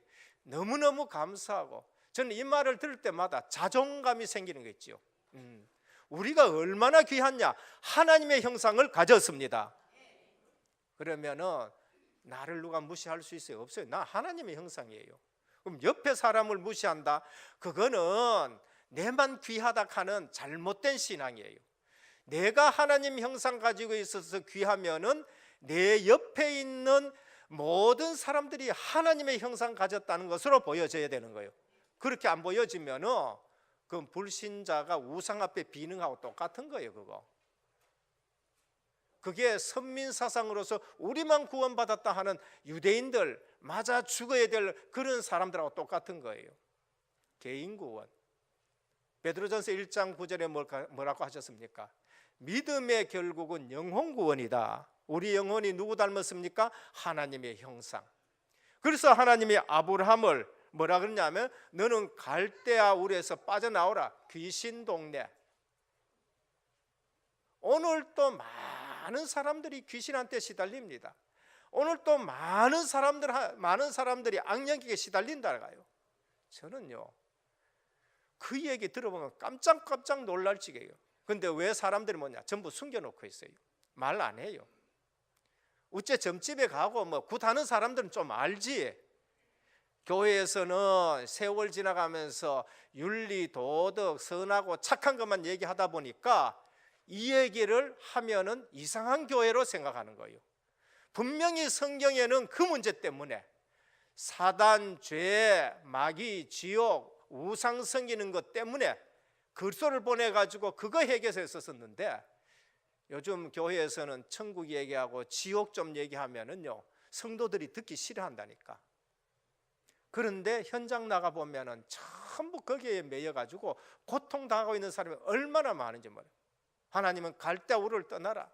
너무너무 감사하고, 저는 이 말을 들을 때마다 자존감이 생기는 거 있지요. 우리가 얼마나 귀하냐, 하나님의 형상을 가졌습니다. 그러면은 나를 누가 무시할 수 있어요? 없어요. 나 하나님의 형상이에요. 그럼 옆에 사람을 무시한다? 그거는 내만 귀하다 하는 잘못된 신앙이에요. 내가 하나님 형상 가지고 있어서 귀하면은 내 옆에 있는 모든 사람들이 하나님의 형상 가졌다는 것으로 보여져야 되는 거예요. 그렇게 안 보여지면은 그 불신자가 우상 앞에 비능하고 똑같은 거예요. 그게 선민사상으로서 우리만 구원받았다 하는 유대인들 맞아 죽어야 될 그런 사람들하고 똑같은 거예요. 개인 구원. 베드로전서 1장 9절에 뭐라고 하셨습니까? 믿음의 결국은 영혼 구원이다. 우리 영혼이 누구 닮았습니까? 하나님의 형상. 그래서 하나님이 아브라함을 뭐라 그러냐면, 너는 갈대아 우리에서 빠져나오라. 귀신 동네. 오늘 또 많은 사람들이 귀신한테 시달립니다. 오늘 또 많은 사람들이 악령에게 시달린다가요. 저는요 그 얘기 들어보면 깜짝깜짝 놀랄 지경이에요. 근데 왜 사람들이 뭐냐, 전부 숨겨놓고 있어요. 말 안 해요. 우째 점집에 가고 뭐 굿하는 사람들은 좀 알지. 교회에서는 세월 지나가면서 윤리, 도덕, 선하고 착한 것만 얘기하다 보니까 이 얘기를 하면은 이상한 교회로 생각하는 거예요. 분명히 성경에는 그 문제 때문에 사단, 죄, 마귀, 지옥, 우상 섬기는 것 때문에 글소를 보내가지고 그거 해결해서 썼는데, 요즘 교회에서는 천국 얘기하고 지옥 좀 얘기하면은요 성도들이 듣기 싫어한다니까. 그런데 현장 나가보면은 전부 거기에 매여가지고 고통당하고 있는 사람이 얼마나 많은지 몰라요. 하나님은 갈대아우를 떠나라.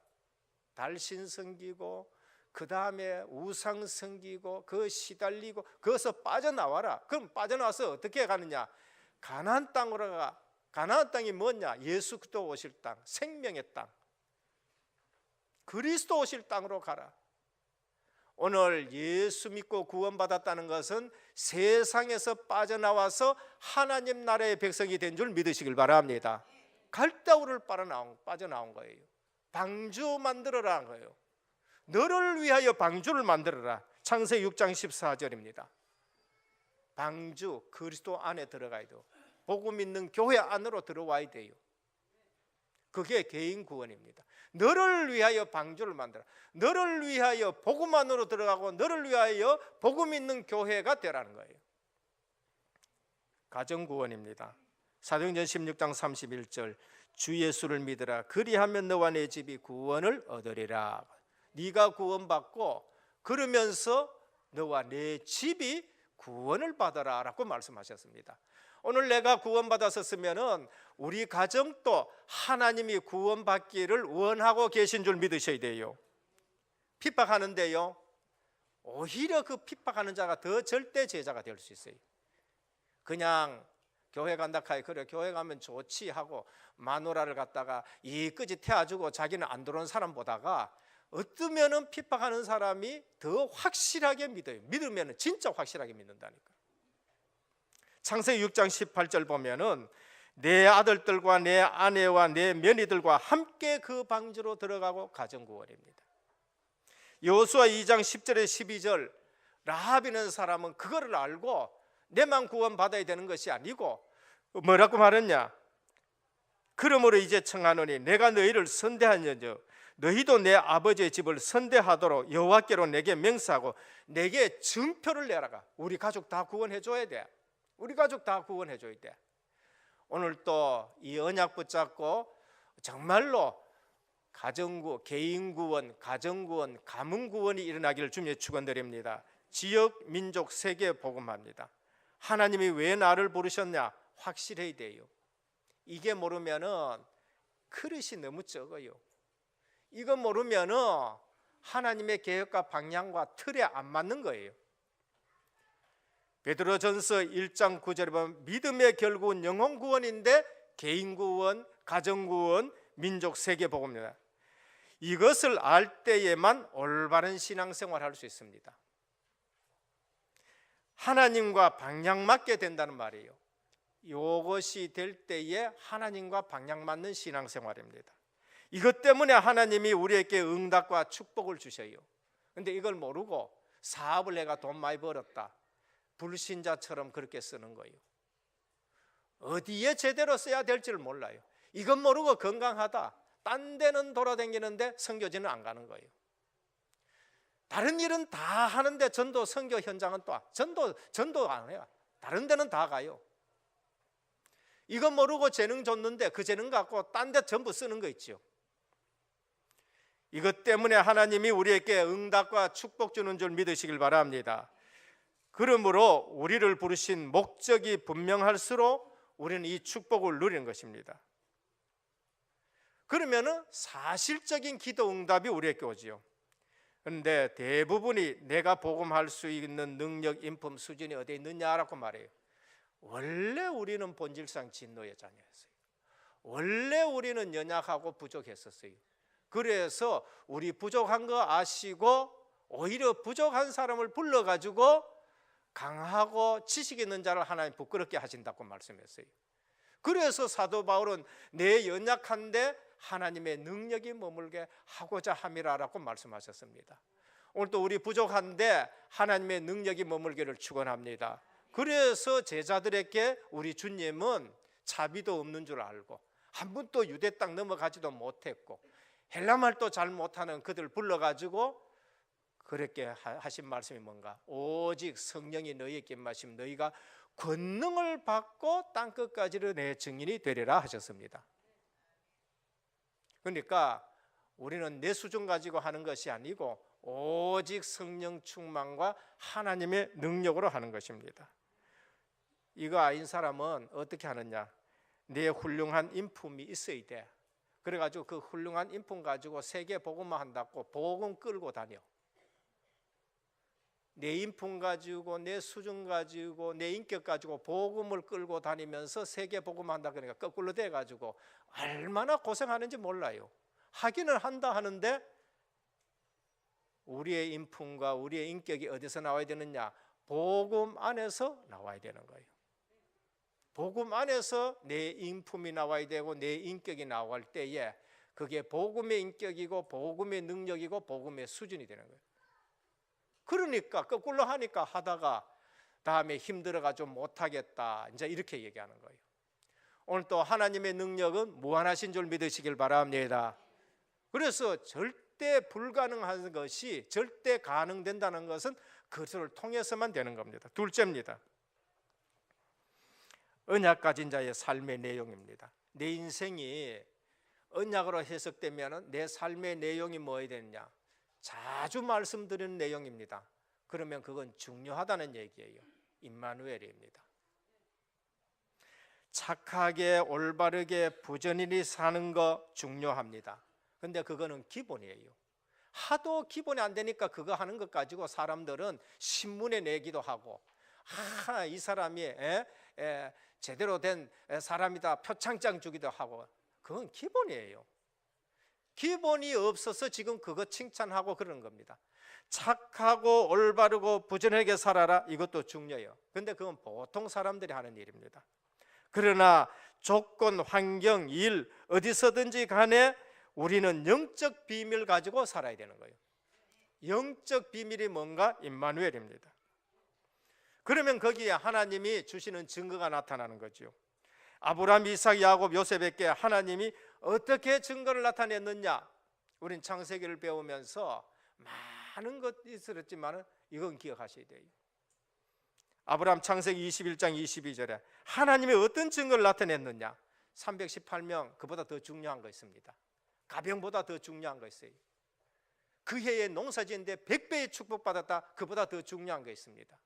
달신 섬기고 그 다음에 우상 섬기고 그 시달리고 거기서 빠져나와라. 그럼 빠져나와서 어떻게 가느냐? 가나안 땅으로 가. 가나안 땅이 뭐냐? 예수 그리스도 오실 땅, 생명의 땅, 그리스도 오실 땅으로 가라. 오늘 예수 믿고 구원받았다는 것은 세상에서 빠져나와서 하나님 나라의 백성이 된 줄 믿으시길 바랍니다. 갈대아우를 빠져나온 거예요. 방주 만들어라 거예요. 너를 위하여 방주를 만들어라. 창세기 6장 14절입니다. 방주, 그리스도 안에 들어가야 돼요. 복음 있는 교회 안으로 들어와야 돼요. 그게 개인 구원입니다. 너를 위하여 방주를 만들어, 너를 위하여 복음 안으로 들어가고 너를 위하여 복음 있는 교회가 되라는 거예요. 가정구원입니다. 사도행전 16장 31절, 주 예수를 믿으라. 그리하면 너와 내 집이 구원을 얻으리라. 네가 구원받고 그러면서 너와 내 집이 구원을 받아라 라고 말씀하셨습니다. 오늘 내가 구원받았었으면 우리 가정도 하나님이 구원받기를 원하고 계신 줄 믿으셔야 돼요. 핍박하는데요, 오히려 그 핍박하는 자가 더 절대 제자가 될 수 있어요. 그냥 교회 간다 카이 그래 교회 가면 좋지 하고 마누라를 갖다가 이끄지 태워주고 자기는 안 들어온 사람 보다가 어쩌면은 핍박하는 사람이 더 확실하게 믿어요. 믿으면 진짜 확실하게 믿는다니까. 창세기 6장 18절 보면은 내 아들들과 내 아내와 내 며느리들과 함께 그 방주로 들어가고 가정구원입니다. 여호수아 2장 10절에 12절, 라합이라는 사람은 그거를 알고 내만 구원받아야 되는 것이 아니고 뭐라고 말했냐? 그러므로 이제 청하노니 내가 너희를 선대하는즉 너희도 내 아버지의 집을 선대하도록 여호와께로 내게 맹세하고 내게 증표를 내라가. 우리 가족 다 구원해 줘야 돼. 우리 가족 다 구원해 줘야 돼. 오늘 또 이 언약 붙잡고 정말로 가정구, 개인구원, 가정구원, 가문구원이 일어나기를 주님의 축원드립니다. 지역, 민족, 세계 복음합니다. 하나님이 왜 나를 부르셨냐? 확실해야 돼요. 이게 모르면은 그릇이 너무 적어요. 이거 모르면은 하나님의 계획과 방향과 틀에 안 맞는 거예요. 베드로전서 1장 9절에 보면 믿음의 결국은 영혼 구원인데 개인 구원, 가정 구원, 민족 세계 복음입니다. 이것을 알 때에만 올바른 신앙생활을 할 수 있습니다. 하나님과 방향 맞게 된다는 말이에요. 이것이 될 때에 하나님과 방향 맞는 신앙생활입니다. 이것 때문에 하나님이 우리에게 응답과 축복을 주셔요. 그런데 이걸 모르고 사업을 내가 돈 많이 벌었다, 불신자처럼 그렇게 쓰는 거예요. 어디에 제대로 써야 될지를 몰라요. 이건 모르고 건강하다, 딴 데는 돌아다니는데 선교지는 안 가는 거예요. 다른 일은 다 하는데 전도 선교 현장은 또 전도 안 해요. 다른 데는 다 가요. 이건 모르고 재능 줬는데 그 재능 갖고 딴 데 전부 쓰는 거 있죠. 이것 때문에 하나님이 우리에게 응답과 축복 주는 줄 믿으시길 바랍니다. 그러므로 우리를 부르신 목적이 분명할수록 우리는 이 축복을 누리는 것입니다. 그러면은 사실적인 기도 응답이 우리에게 오지요. 그런데 대부분이 내가 복음할 수 있는 능력, 인품, 수준이 어디에 있느냐라고 말해요. 원래 우리는 본질상 진노의 자녀였어요. 원래 우리는 연약하고 부족했었어요. 그래서 우리 부족한 거 아시고 오히려 부족한 사람을 불러가지고 강하고 지식 있는 자를 하나님 부끄럽게 하신다고 말씀했어요. 그래서 사도 바울은 내 연약한데 하나님의 능력이 머물게 하고자 함이라라고 말씀하셨습니다. 오늘도 우리 부족한데 하나님의 능력이 머물기를 축원합니다. 그래서 제자들에게 우리 주님은 자비도 없는 줄 알고 한 번도 유대 땅 넘어가지도 못했고 헬라말도 잘 못하는 그들 불러가지고 그렇게 하신 말씀이 뭔가? 오직 성령이 너희에게 임하시면 너희가 권능을 받고 땅끝까지를 내 증인이 되리라 하셨습니다. 그러니까 우리는 내 수준 가지고 하는 것이 아니고 오직 성령 충만과 하나님의 능력으로 하는 것입니다. 이거 아닌 사람은 어떻게 하느냐? 내 훌륭한 인품이 있어야 돼. 그래가지고 그 훌륭한 인품 가지고 세계 복음만 한다고 복음 끌고 다녀. 내 인품 가지고 내 수준 가지고 내 인격 가지고 복음을 끌고 다니면서 세계 복음만 한다 그러니까 거꾸로 돼가지고 얼마나 고생하는지 몰라요. 하기는 한다 하는데 우리의 인품과 우리의 인격이 어디서 나와야 되느냐? 복음 안에서 나와야 되는 거예요. 복음 안에서 내 인품이 나와야 되고 내 인격이 나올 때에 그게 복음의 인격이고 복음의 능력이고 복음의 수준이 되는 거예요. 그러니까 거꾸로 하니까 하다가 다음에 힘들어가지고 못하겠다 이제 이렇게 얘기하는 거예요. 오늘 또 하나님의 능력은 무한하신 줄 믿으시길 바랍니다. 그래서 절대 불가능한 것이 절대 가능된다는 것은 그것을 통해서만 되는 겁니다. 둘째입니다. 언약 가진 자의 삶의 내용입니다. 내 인생이 언약으로 해석되면 내 삶의 내용이 뭐여야 되느냐? 자주 말씀드리는 내용입니다. 그러면 그건 중요하다는 얘기예요. 임마누엘입니다. 착하게 올바르게 부전히 사는 거 중요합니다. 근데 그거는 기본이에요. 하도 기본이 안 되니까 그거 하는 것 가지고 사람들은 신문에 내기도 하고 이 사람이 제대로 된 사람이다 표창장 주기도 하고 그건 기본이에요. 기본이 없어서 지금 그거 칭찬하고 그러는 겁니다. 착하고 올바르고 부전하게 살아라 이것도 중요해요. 그런데 그건 보통 사람들이 하는 일입니다. 그러나 조건, 환경, 일 어디서든지 간에 우리는 영적 비밀 가지고 살아야 되는 거예요. 영적 비밀이 뭔가? 임마누엘입니다. 그러면 거기에 하나님이 주시는 증거가 나타나는 거죠. 아브라함, 이삭, 야곱, 요셉에게 하나님이 어떻게 증거를 나타냈느냐? 우린 창세기를 배우면서 많은 것이 있었지만 이건 기억하셔야 돼요. 아브라함 창세기 21장 22절에 하나님이 어떤 증거를 나타냈느냐? 318명 그보다 더 중요한 거 있습니다. 가병보다 더 중요한 거 있어요. 그 해에 농사지은데 100배의 축복받았다. 그보다 더 중요한 거 있습니다.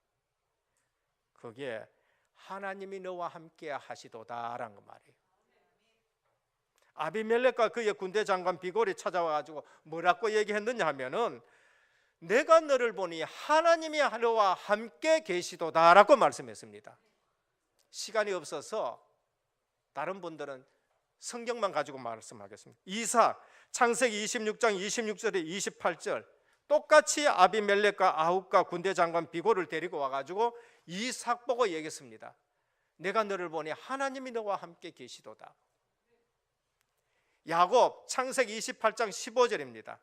그게 하나님이 너와 함께 하시도다라는 거 말이에요. 아비멜렉과 그의 군대 장관 비골이 찾아와가지고 뭐라고 얘기했느냐 하면은 내가 너를 보니 하나님이 너와 함께 계시도다라고 말씀했습니다. 시간이 없어서 다른 분들은 성경만 가지고 말씀하겠습니다. 이삭 창세기 26장 26절에 28절 똑같이 아비멜렉과 아합과 군대 장관 비골을 데리고 와가지고 이삭 보고 얘기했습니다. 내가 너를 보니 하나님이 너와 함께 계시도다. 야곱 창세기 28장 15절입니다.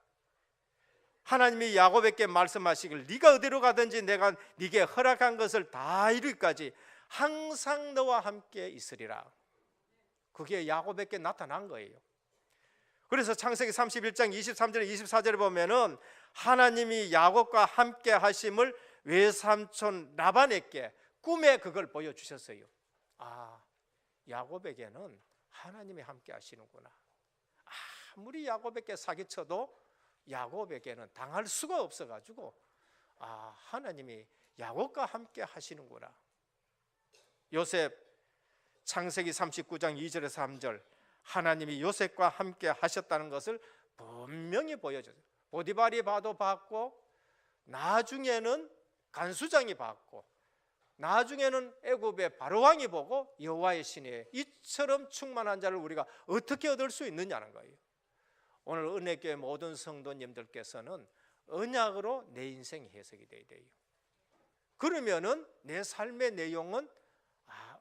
하나님이 야곱에게 말씀하시길 네가 어디로 가든지 내가 네게 허락한 것을 다 이루기까지 항상 너와 함께 있으리라. 그게 야곱에게 나타난 거예요. 그래서 창세기 31장 23절에 24절에 보면은 하나님이 야곱과 함께 하심을 외삼촌 라반에게 꿈에 그걸 보여주셨어요. 아, 야곱에게는 하나님이 함께 하시는구나. 아무리 야곱에게 사기쳐도 야곱에게는 당할 수가 없어가지고 아, 하나님이 야곱과 함께 하시는구나. 요셉 창세기 39장 2절에서 3절 하나님이 요셉과 함께 하셨다는 것을 분명히 보여줘요. 보디발이 봐도 봤고 나중에는 간수장이 봤고 나중에는 애굽의 바로왕이 보고 여호와의 신이 이처럼 충만한 자를 우리가 어떻게 얻을 수 있느냐는 거예요. 오늘 은혜교회 모든 성도님들께서는 언약으로 내 인생이 해석이 돼야 돼요. 그러면은 내 삶의 내용은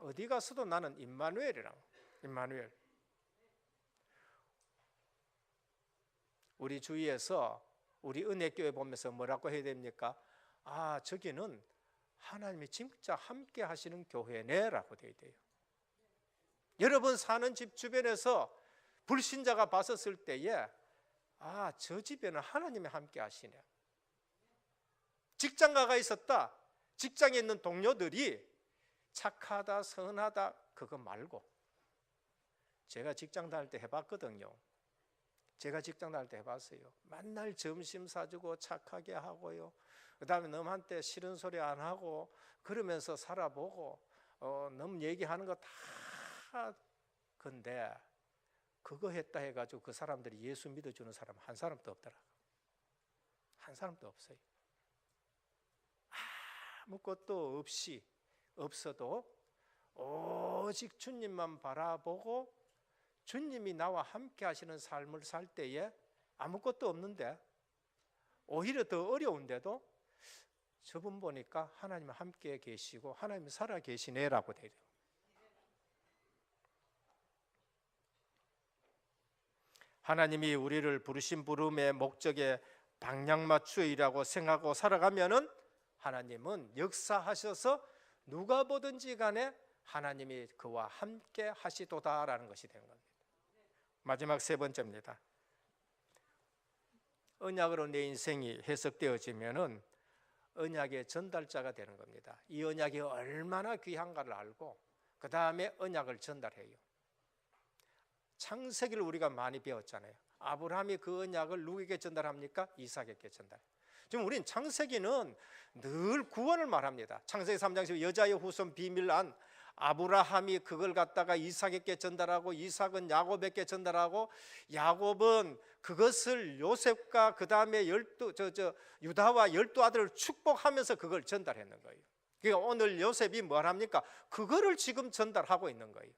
어디 가서도 나는 임마누엘이랑 임마누엘. 우리 주위에서 우리 은혜교회 보면서 뭐라고 해야 됩니까? 아, 저기는 하나님이 진짜 함께 하시는 교회네라고 돼야 돼요. 여러분 사는 집 주변에서 불신자가 봤었을 때에 아, 저 집에는 하나님이 함께 하시네. 직장가가 있었다. 직장에 있는 동료들이 착하다 선하다 그거 말고 제가 직장 다닐 때 해봤거든요. 제가 직장 다닐 때 해봤어요. 맨날 점심 사주고 착하게 하고요. 그 다음에 남한테 싫은 소리 안 하고 그러면서 살아보고 남 얘기하는 거 다 근데 그거 했다 해가지고 그 사람들이 예수 믿어주는 사람 한 사람도 없더라. 한 사람도 없어요. 아무것도 없어도 오직 주님만 바라보고 주님이 나와 함께 하시는 삶을 살 때에 아무것도 없는데 오히려 더 어려운데도 저분 보니까 하나님 함께 계시고 하나님 살아 계시네라고 돼요. 하나님이 우리를 부르신 부름의 목적에 방향 맞추이라고 생각하고 살아가면은 하나님은 역사하셔서 누가 보든지 간에 하나님이 그와 함께 하시도다라는 것이 되는 겁니다. 마지막 세 번째입니다. 언약으로 내 인생이 해석되어지면은 언약의 전달자가 되는 겁니다. 이 언약이 얼마나 귀한가를 알고 그 다음에 언약을 전달해요. 창세기를 우리가 많이 배웠잖아요. 아브라함이 그 언약을 누구에게 전달합니까? 이삭에게 전달해요. 지금 우린 창세기는 늘 구원을 말합니다. 창세기 3장 10 여자의 후손 비밀안 아브라함이 그걸 갖다가 이삭에게 전달하고 이삭은 야곱에게 전달하고 야곱은 그것을 요셉과 그 다음에 유다와 12아들을 축복하면서 그걸 전달했는 거예요. 그러니까 오늘 요셉이 뭘 합니까? 그거를 지금 전달하고 있는 거예요.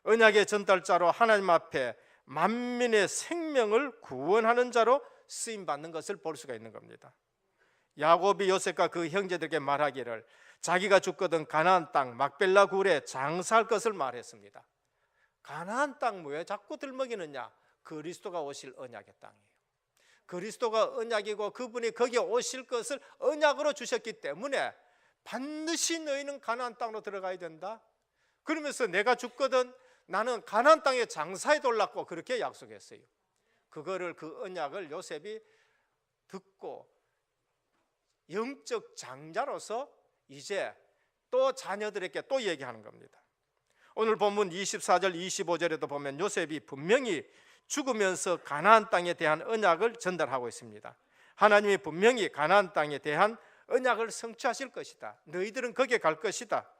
언약의 전달자로 하나님 앞에 만민의 생명을 구원하는 자로 쓰임받는 것을 볼 수가 있는 겁니다. 야곱이 요셉과 그 형제들에게 말하기를 자기가 죽거든 가나안 땅 막벨라 굴에 장사할 것을 말했습니다. 가나안 땅 왜 자꾸 들먹이느냐? 그리스도가 오실 언약의 땅이에요. 그리스도가 언약이고 그분이 거기에 오실 것을 언약으로 주셨기 때문에 반드시 너희는 가나안 땅으로 들어가야 된다. 그러면서 내가 죽거든 나는 가나안 땅에 장사해 돌라고 그렇게 약속했어요. 그거를 그 언약을 요셉이 듣고 영적 장자로서 이제 또 자녀들에게 또 얘기하는 겁니다. 오늘 본문 24절 25절에도 보면 요셉이 분명히 죽으면서 가나안 땅에 대한 언약을 전달하고 있습니다. 하나님이 분명히 가나안 땅에 대한 언약을 성취하실 것이다. 너희들은 거기에 갈 것이다.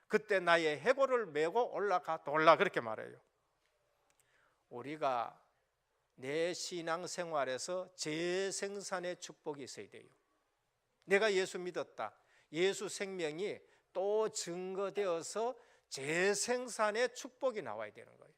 그때 나의 해골을 메고 올라가 돌라 그렇게 말해요. 우리가 내 신앙생활에서 재생산의 축복이 있어야 돼요. 내가 예수 믿었다. 예수 생명이 또 증거되어서 재생산의 축복이 나와야 되는 거예요.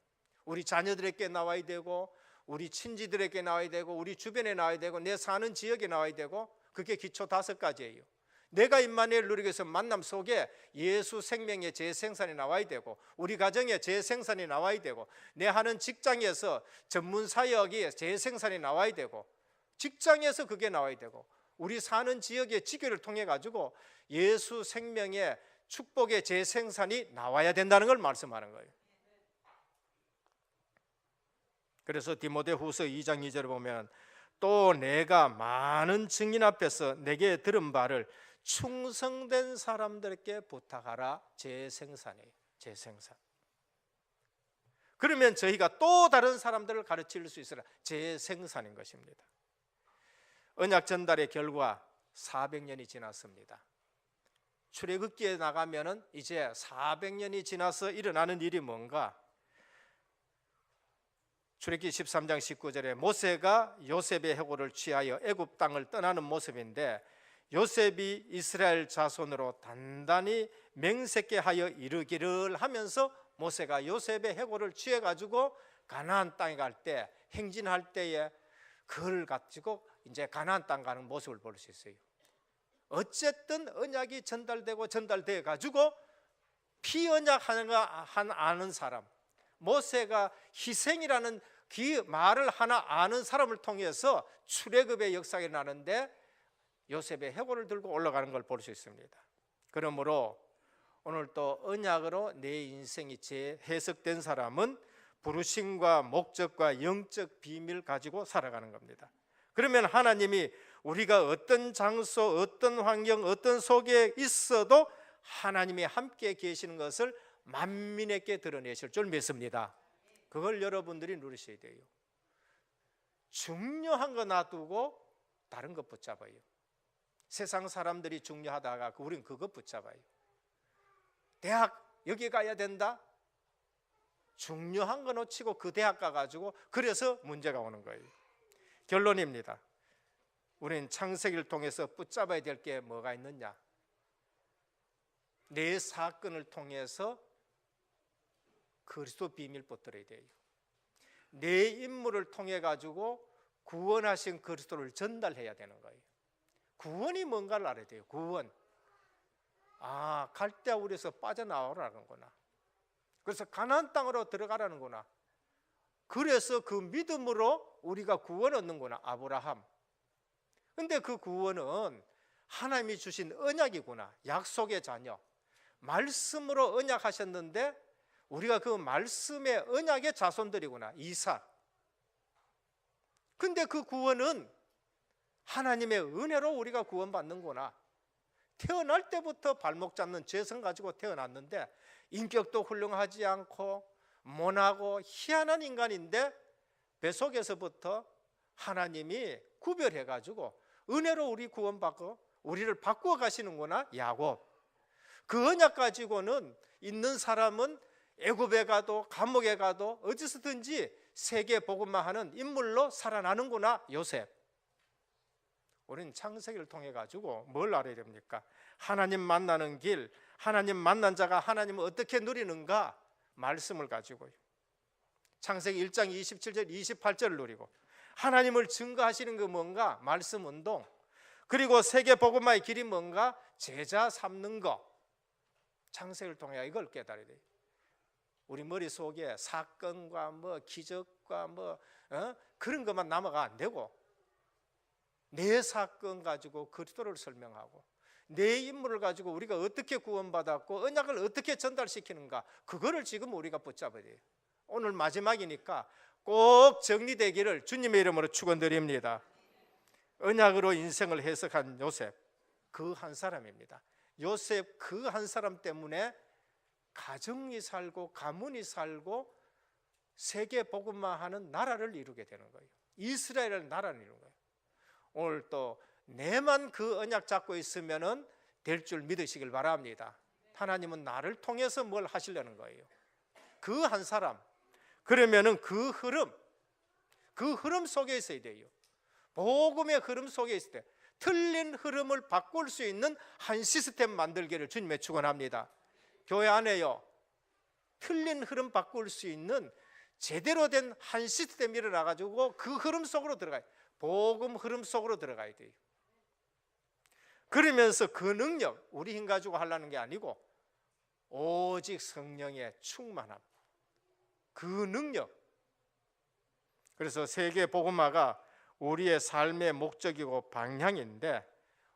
우리 자녀들에게 나와야 되고, 우리 친지들에게 나와야 되고, 우리 주변에 나와야 되고, 내 사는 지역에 나와야 되고, 그게 기초 5가지예요. 내가 임마누엘 누리교에서 만남 속에 예수 생명의 재생산이 나와야 되고, 우리 가정에 재생산이 나와야 되고, 내 하는 직장에서 전문 사역이 재생산이 나와야 되고, 직장에서 그게 나와야 되고, 우리 사는 지역의 지교를 통해 가지고 예수 생명의 축복의 재생산이 나와야 된다는 걸 말씀하는 거예요. 그래서 디모데후서 2장 2절을 보면 또 내가 많은 증인 앞에서 내게 들은 바를 충성된 사람들에게 부탁하라. 재생산이에요. 재생산. 그러면 저희가 또 다른 사람들을 가르칠 수 있으라. 재생산인 것입니다. 언약 전달의 결과 400년이 지났습니다. 출애굽기에 나가면은 이제 400년이 지나서 일어나는 일이 뭔가? 출애굽기 13장 19절에 모세가 요셉의 해고를 취하여 애굽 땅을 떠나는 모습인데, 요셉이 이스라엘 자손으로 단단히 맹세케 하여 이르기를 하면서 모세가 요셉의 해고를 취해 가지고 가나안 땅에 갈 때, 행진할 때에 그걸 가지고 이제 가나안 땅 가는 모습을 볼 수 있어요. 어쨌든 언약이 전달돼 가지고 피언약하는 거 아는 사람, 모세가 희생이라는 그 말을 하나 아는 사람을 통해서 출애굽의 역사가 나는데 요셉의 해골을 들고 올라가는 걸 볼 수 있습니다. 그러므로 오늘 또 언약으로 내 인생이 재해석된 사람은 부르심과 목적과 영적 비밀 가지고 살아가는 겁니다. 그러면 하나님이 우리가 어떤 장소, 어떤 환경, 어떤 속에 있어도 하나님이 함께 계시는 것을 만민에게 드러내실 줄 믿습니다. 그걸 여러분들이 누리셔야 돼요. 중요한 거 놔두고 다른 것 붙잡아요. 세상 사람들이 중요하다가 우린 그거 붙잡아요. 대학 여기 가야 된다? 중요한 거 놓치고 그 대학 가가지고 그래서 문제가 오는 거예요. 결론입니다. 우리는 창세기를 통해서 붙잡아야 될 게 뭐가 있느냐? 내 사건을 통해서 그리스도 비밀 붙들어야 돼요. 내 인물을 통해 가지고 구원하신 그리스도를 전달해야 되는 거예요. 구원이 뭔가를 알아야 돼요. 구원. 아, 갈대아우리에서 빠져나오라는구나. 그래서 가나안 땅으로 들어가라는구나. 그래서 그 믿음으로 우리가 구원 얻는구나. 아브라함. 근데 그 구원은 하나님이 주신 언약이구나. 약속의 자녀. 말씀으로 언약하셨는데 우리가 그 말씀의 언약의 자손들이구나. 이삭. 근데 그 구원은 하나님의 은혜로 우리가 구원받는구나. 태어날 때부터 발목 잡는 죄성 가지고 태어났는데 인격도 훌륭하지 않고 모나고 희한한 인간인데 뱃속에서부터 하나님이 구별해 가지고 은혜로 우리 구원받고 우리를 바꾸어 가시는구나. 야곱. 그 언약 가지고는 있는 사람은 애굽에 가도 감옥에 가도 어디서든지 세계 복음만 하는 인물로 살아나는구나. 요셉. 우리는 창세기를 통해 가지고 뭘 알아야 됩니까? 하나님 만나는 길, 하나님 만난 자가 하나님을 어떻게 누리는가? 말씀을 가지고요. 창세기 1장 27절 28절을 누리고 하나님을 증거하시는 게 뭔가? 말씀 운동. 그리고 세계 복음화의 길이 뭔가? 제자 삼는 거. 창세기를 통해 이걸 깨달아야 돼요. 우리 머릿속에 사건과 뭐 기적과 뭐 그런 것만 남아가 안 되고 내 사건 가지고 그리스도를 설명하고 내 인물을 가지고 우리가 어떻게 구원받았고 언약을 어떻게 전달시키는가, 그거를 지금 우리가 붙잡아야 돼요. 오늘 마지막이니까 꼭 정리되기를 주님의 이름으로 축원드립니다. 언약으로 인생을 해석한 요셉, 그 한 사람입니다. 요셉 그 한 사람 때문에 가정이 살고 가문이 살고 세계 복음화하는 나라를 이루게 되는 거예요. 이스라엘의 나라를 이루는 거예요. 오늘 또 내만 그 언약 잡고 있으면은 될 줄 믿으시길 바랍니다. 하나님은 나를 통해서 뭘 하시려는 거예요. 그 한 사람, 그러면은 그 흐름 속에 있어야 돼요. 복음의 흐름 속에 있을 때 틀린 흐름을 바꿀 수 있는 한 시스템 만들기를 주님의 축원합니다. 교회 안에요, 틀린 흐름 바꿀 수 있는 제대로 된 한 시스템이 일어나 가지고 그 흐름 속으로 들어가요. 복음 흐름 속으로 들어가야 돼요. 그러면서 그 능력, 우리 힘 가지고 하려는 게 아니고 오직 성령의 충만함, 그 능력. 그래서 세계 복음화가 우리의 삶의 목적이고 방향인데,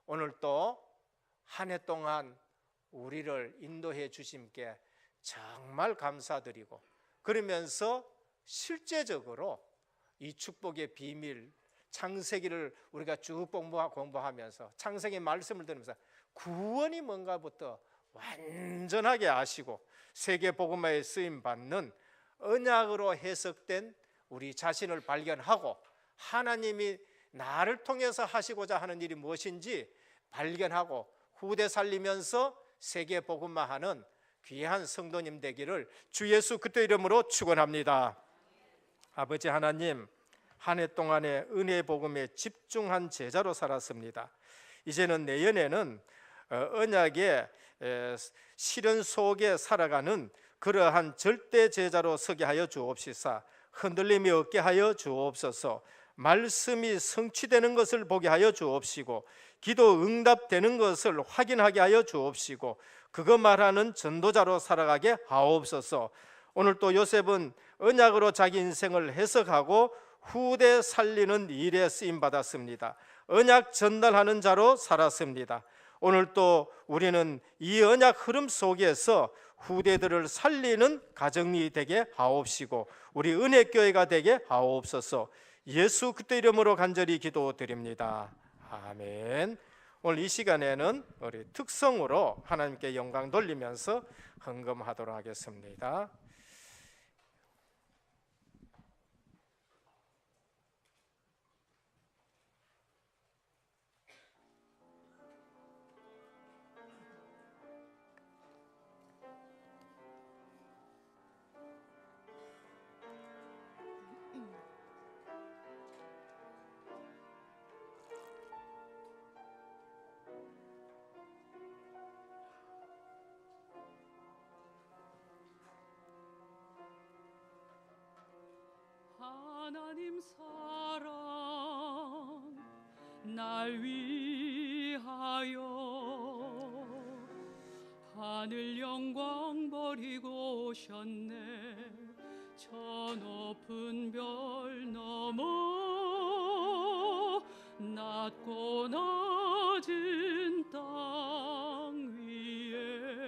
오늘 또 한 해 동안 우리를 인도해 주심께 정말 감사드리고, 그러면서 실제적으로 이 축복의 비밀 창세기를 우리가 쭉 공부하면서 창세기 말씀을 들으면서 구원이 뭔가부터 완전하게 아시고 세계 복음화에 쓰임 받는 언약으로 해석된 우리 자신을 발견하고 하나님이 나를 통해서 하시고자 하는 일이 무엇인지 발견하고 후대 살리면서 세계 복음화하는 귀한 성도님 되기를 주 예수 그리스도 이름으로 축원합니다. 아버지 하나님, 한 해 동안의 은혜 복음에 집중한 제자로 살았습니다. 이제는 내년에는 언약의 시련 속에 살아가는 그러한 절대 제자로 서게 하여 주옵시사. 흔들림이 없게 하여 주옵소서. 말씀이 성취되는 것을 보게 하여 주옵시고 기도 응답되는 것을 확인하게 하여 주옵시고 그거 말하는 전도자로 살아가게 하옵소서. 오늘 또 요셉은 언약으로 자기 인생을 해석하고 후대 살리는 일에 쓰임 받았습니다. 언약 전달하는 자로 살았습니다. 오늘 또 우리는 이 언약 흐름 속에서 후대들을 살리는 가정이 되게 하옵시고 우리 은혜교회가 되게 하옵소서. 예수 그리스도 이름으로 간절히 기도드립니다. 아멘. 오늘 이 시간에는 우리 특성으로 하나님께 영광 돌리면서 헌금하도록 하겠습니다. 하나님 사랑 날 위하여 하늘 영광 버리고 오셨네. 저 높은 별 넘어 낮고 낮은 땅 위에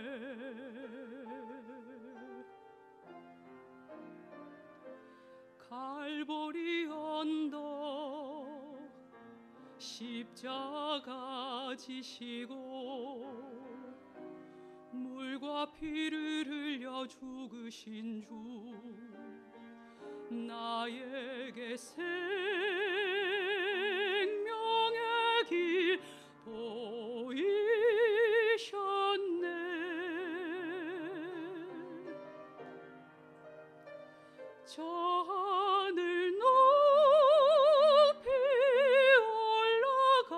갈보리 언덕 십자가 지시고 물과 피를 흘려 죽으신 주 나에게 생명의 길 보이셨네. 저 하늘 높이 올라가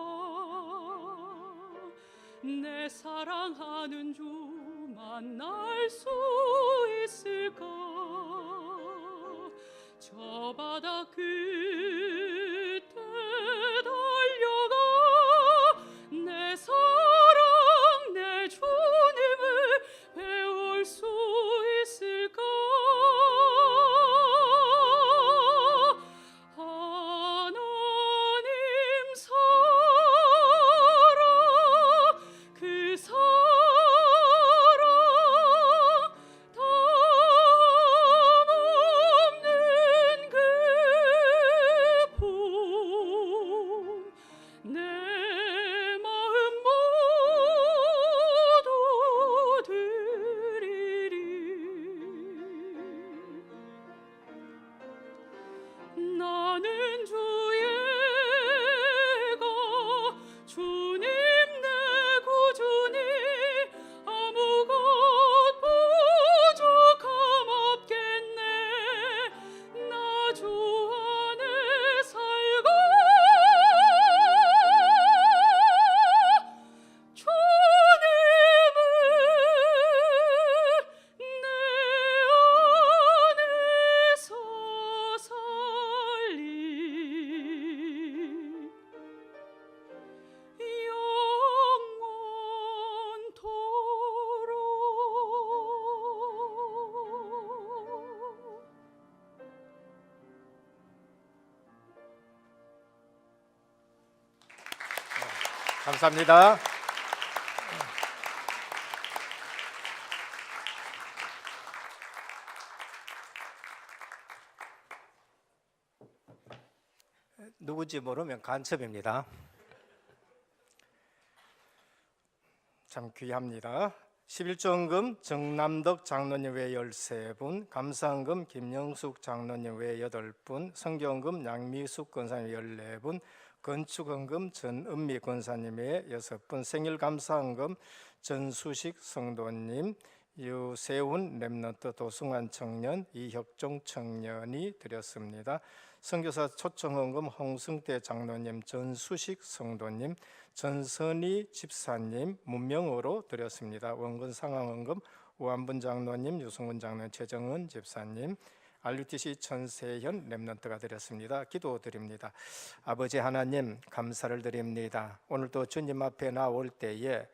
내 사랑하는 주 만날 수 있을까. 저 바다 끝에 달려가 내 사랑 내 주님을 배울 수 있을까. 감사합니다. 누구지 모르면 간첩입니다. 참 귀합니다. 11조헌금 정남덕 장로님 외 13분, 감사헌금 김영숙 장로님 외 8분, 성경헌금 양미숙 권사님 14분, 건축헌금 전은미 권사님 외 6분, 생일감사헌금 전수식 성도님, 유세훈 렘넌트 도승환 청년, 이혁종 청년이 드렸습니다. 선교사 초청헌금 홍승태 장로님, 전수식 성도님, 전선희 집사님 문명으로 드렸습니다. 원근 상황헌금 우한분 장로님, 유승훈 장로님, 최정은 집사님, RUTC 천세현 렘넌트가 드렸습니다. 기도드립니다. 아버지 하나님 감사를 드립니다. 오늘도 주님 앞에 나올 때에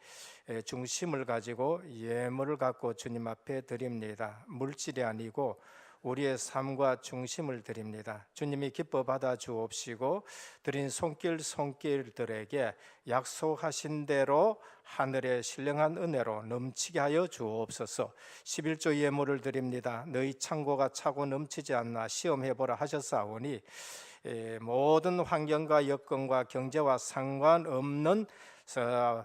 중심을 가지고 예물을 갖고 주님 앞에 드립니다. 물질이 아니고 우리의 삶과 중심을 드립니다. 주님이 기뻐 받아 주옵시고 드린 손길들에게 약속하신 대로 하늘의 신령한 은혜로 넘치게 하여 주옵소서. 11조 예물을 드립니다. 너희 창고가 차고 넘치지 않나 시험해보라 하셨사오니 모든 환경과 여건과 경제와 상관없는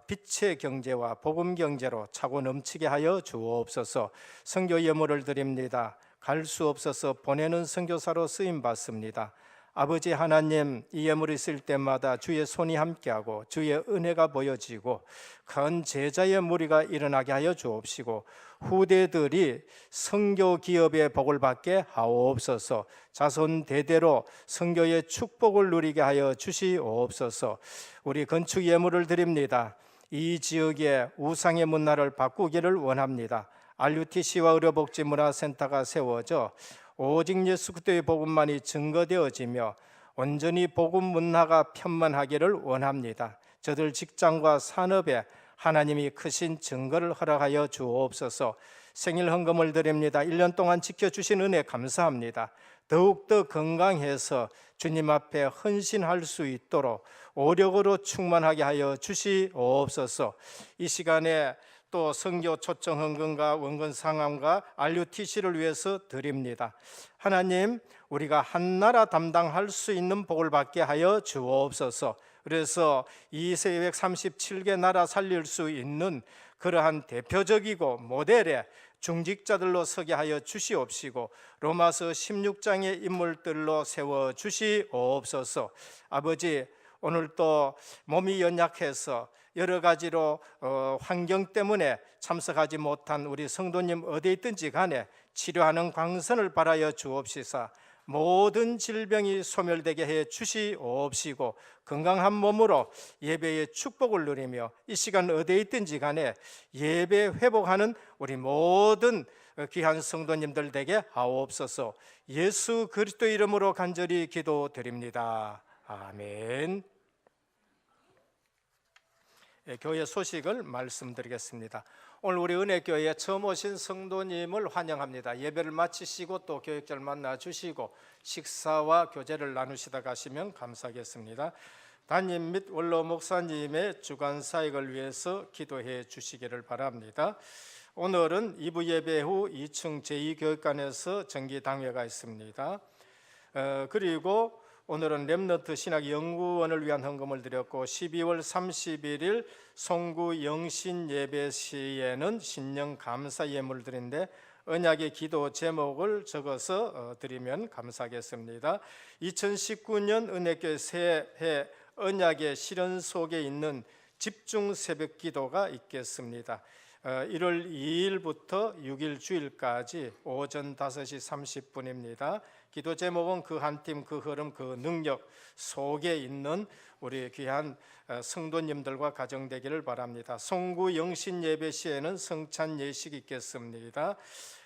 빛의 경제와 복음 경제로 차고 넘치게 하여 주옵소서. 선교 예물을 드립니다. 갈 수 없어서 보내는 선교사로 쓰임 받습니다. 아버지 하나님, 이 예물이 있을 때마다 주의 손이 함께하고 주의 은혜가 보여지고 큰 제자의 무리가 일어나게 하여 주옵시고 후대들이 선교 기업의 복을 받게 하옵소서. 자손 대대로 선교의 축복을 누리게 하여 주시옵소서. 우리 건축 예물을 드립니다. 이 지역의 우상의 문화를 바꾸기를 원합니다. RUTC와 의료복지문화센터가 세워져 오직 예수 그리스도의 복음만이 증거되어지며 온전히 복음 문화가 편만하기를 원합니다. 저들 직장과 산업에 하나님이 크신 증거를 허락하여 주옵소서. 생일 헌금을 드립니다. 1년 동안 지켜주신 은혜 감사합니다. 더욱더 건강해서 주님 앞에 헌신할 수 있도록 오력으로 충만하게 하여 주시옵소서. 이 시간에 또 선교 초청 헌금과 원금 상함과 RUTC를 위해서 드립니다. 하나님, 우리가 한 나라 담당할 수 있는 복을 받게 하여 주옵소서. 그래서 237개 나라 살릴 수 있는 그러한 대표적이고 모델의 중직자들로 서게 하여 주시옵시고 로마서 16장의 인물들로 세워 주시옵소서. 아버지, 오늘 또 몸이 연약해서 여러 가지로 환경 때문에 참석하지 못한 우리 성도님 어디에 있든지 간에 치료하는 광선을 바라여 주옵시사 모든 질병이 소멸되게 해 주시옵시고 건강한 몸으로 예배의 축복을 누리며 이 시간 어디에 있든지 간에 예배 회복하는 우리 모든 귀한 성도님들 되게 하옵소서. 예수 그리스도 이름으로 간절히 기도드립니다. 아멘. 교회 소식을 말씀드리겠습니다. 오늘 우리 은혜교회에 처음 오신 성도님을 환영합니다. 예배를 마치시고 또 교육자를 만나 주시고 식사와 교제를 나누시다 가시면 감사하겠습니다. 담임 및 원로 목사님의 주간 사역을 위해서 기도해 주시기를 바랍니다. 오늘은 2부 예배 후 2층 제2교육관에서 정기당회가 있습니다. 그리고 오늘은 렘넌트 신학연구원을 위한 헌금을 드렸고 12월 31일 송구 영신 예배 시에는 신령 감사 예물을 드린데 언약의 기도 제목을 적어서 드리면 감사하겠습니다. 2019년 은혜교회 새해 언약의 실현 속에 있는 집중 새벽 기도가 있겠습니다. 1월 2일부터 6일 주일까지 오전 5시 30분입니다. 기도 제목은 그 한 팀, 그 흐름, 그 능력 속에 있는 우리 귀한 성도님들과 가정되기를 바랍니다. 송구 영신 예배 시에는 성찬 예식이 있겠습니다.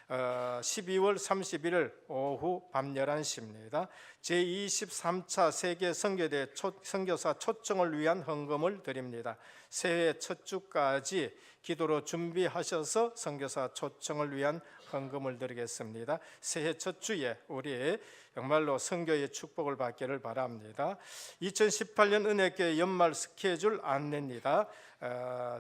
12월 31일 오후 밤 11시입니다. 제23차 세계 선교대 선교사 초청을 위한 헌금을 드립니다. 새해 첫 주까지 기도로 준비하셔서 선교사 초청을 위한 헌금을 드리겠습니다. 새해 첫 주에 우리 정말로 선교의 축복을 받기를 바랍니다. 2018년 은혜교회 연말 스케줄 안내입니다.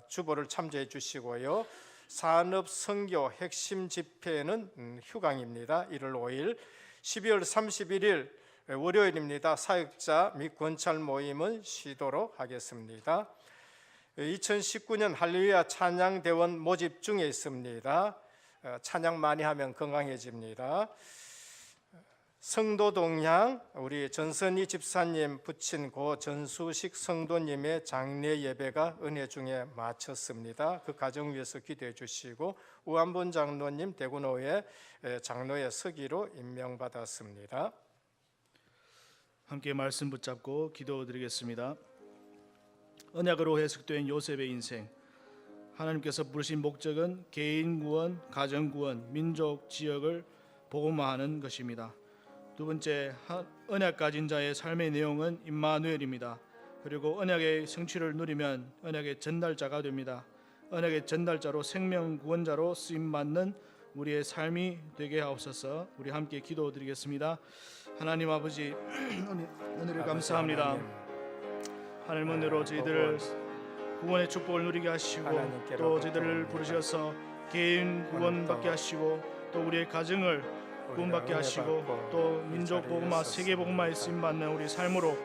주보를 참조해 주시고요. 산업 선교 핵심 집회는 휴강입니다. 1월 5일, 12월 31일 월요일입니다. 사역자 및 권찰 모임은 쉬도록 하겠습니다. 2019년 할렐루야 찬양대원 모집 중에 있습니다. 찬양 많이 하면 건강해집니다. 성도 동향, 우리 전선희 집사님 부친 고 전수식 성도님의 장례 예배가 은혜 중에 마쳤습니다. 그 가정 위해서 기도해 주시고 우한본 장로님 대구노회 장로의 서기로 임명받았습니다. 함께 말씀 붙잡고 기도드리겠습니다. 언약으로 해석된 요셉의 인생, 하나님께서 부르신 목적은 개인 구원, 가정 구원, 민족, 지역을 복음화하는 것입니다. 두 번째, 언약 가진 자의 삶의 내용은 임마누엘입니다. 그리고 언약의 성취를 누리면 언약의 전달자가 됩니다. 언약의 전달자로 생명 구원자로 쓰임받는 우리의 삶이 되게 하옵소서. 우리 함께 기도드리겠습니다. 하나님 아버지, 은혜를 감사합니다. 하나님 은혜로 저희들 구원의 축복을 누리게 하시고 또 저희들을 부르셔서 개인 구원받게 하시고 또 우리의 가정을 구원받게 하시고 또 민족 복음화, 세계 복음화에 쓰임받는 우리 삶으로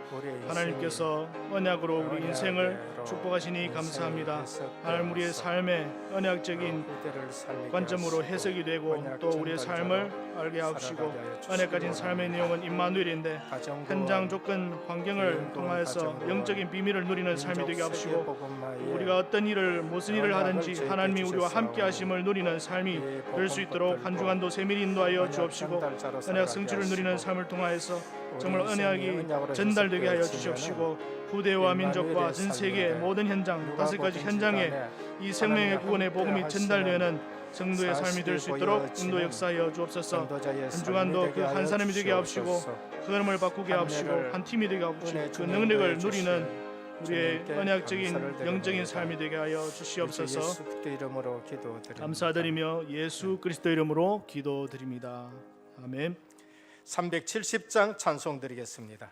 하나님께서 언약으로 우리 인생을 축복하시니 감사합니다. 하나님 우리의 삶의 언약적인 관점으로 해석이 되고 또 우리의 삶을 알게 하시고 언약 가진 삶의 내용은 임마누엘인데 현장 조건 환경을 통하여서 영적인 비밀을 누리는 삶이 되게 하시고 우리가 어떤 일을 무슨 일을 하든지 하나님이 우리와 함께 하심을 누리는 삶이 될 수 있도록 한 주간도 세밀히 인도하여 주옵시고 언약 성취를 누리는 삶을 통하여서 정말 언약이 전달되게 하여 주시옵시고 후대와 민족과 전 세계 모든 현장 5가지 현장에 이 생명의 구원의 복음이 전달되는 성도의 삶이 될 수 있도록 인도 역사하여 주옵소서. 한 주간도 그 한 사람이 되게 하옵시고 흐름을 바꾸게 하옵시고 한 팀이 되게 하옵시고 그 능력을 누리는 우리의 언약적인 영적인 삶이 되게 하여 주시옵소서. 예수 그리스도 이름으로 기도드립니다. 감사드리며 예수 그리스도 이름으로 기도드립니다. 아멘. 370장 찬송 드리겠습니다.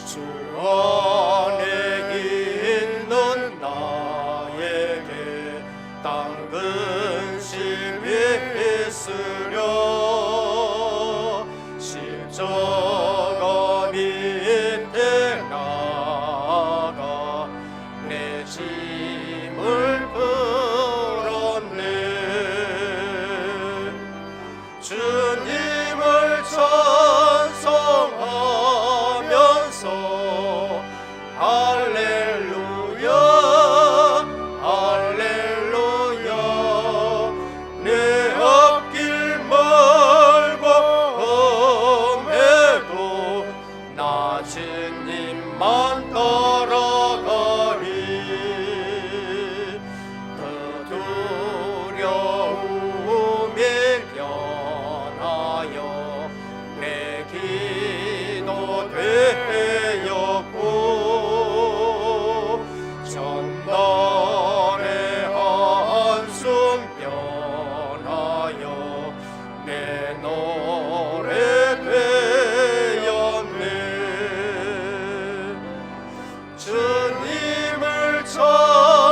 주 안에 있는 나에게 땅 근심이 있으려 십자가 밑에 나가 내 짐을 풀었네. 주님을 찬송하면서 할렐루야 할렐루야 내 앞길 멀고 험해도 나 주님만 따라가리. 그 두려움이 변하여 내 기도 되었고 전날의 한숨 변하여 내 노래 되었네. 주님을 찬송하면서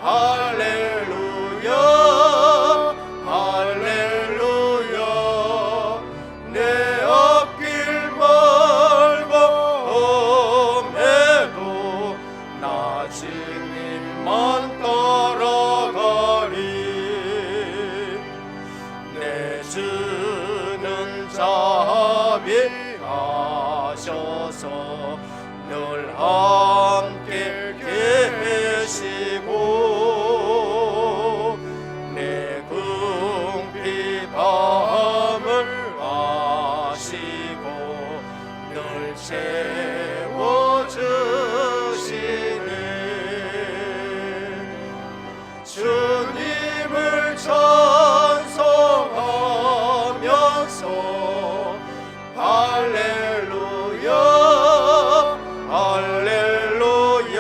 할렐루야 할렐루야 내 앞길 멀고 험해도 나 주님만 따라가리. 내 주는 자비하셔서 늘 함께 계시고 내 궁핍 채워주시네. 주님을 찬송하면서 할렐루야 할렐루야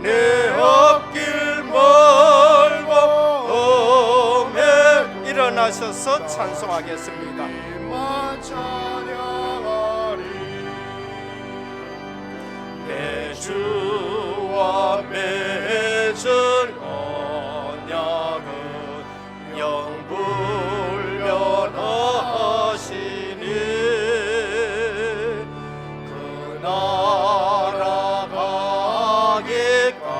내 앞길 멀고 험해. 일어나셔서 찬송하겠습니다. 내 주와 맺은 언약은 영불변하시니 그 나라 가기까지는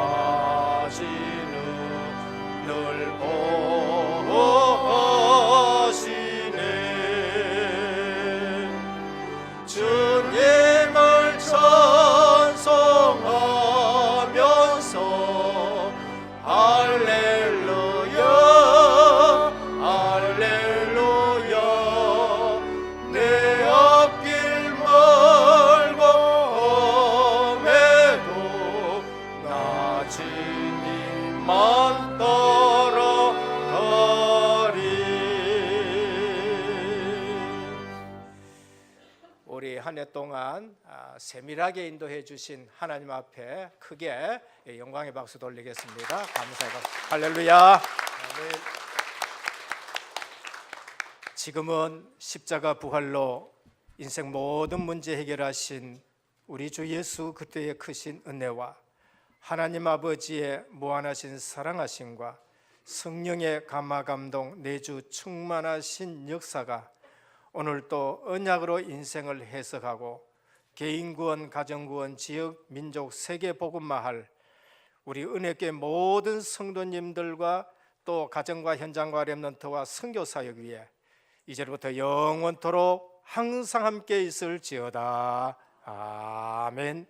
늘 보호하시네. 주님을 찬송하면서 할렐루야 할렐루야 내 앞길 멀고 험해도 나 주님만 따라가리. 우리 한 해 동안 세밀하게 인도해 주신 하나님 앞에 크게 영광의 박수 돌리겠습니다. 감사의 박수. 할렐루야. 지금은 십자가 부활로 인생 모든 문제 해결하신 우리 주 예수 그때의 크신 은혜와 하나님 아버지의 무한하신 사랑하심과 성령의 감화 감동 내주 충만하신 역사가 오늘 또 언약으로 인생을 해석하고 개인 구원, 가정 구원, 지역, 민족, 세계 복음화할 우리 은혜교회 모든 성도님들과 또 가정과 현장과 렘넌트와 선교 사역 위에 이제부터 영원토록 항상 함께 있을지어다. 아멘.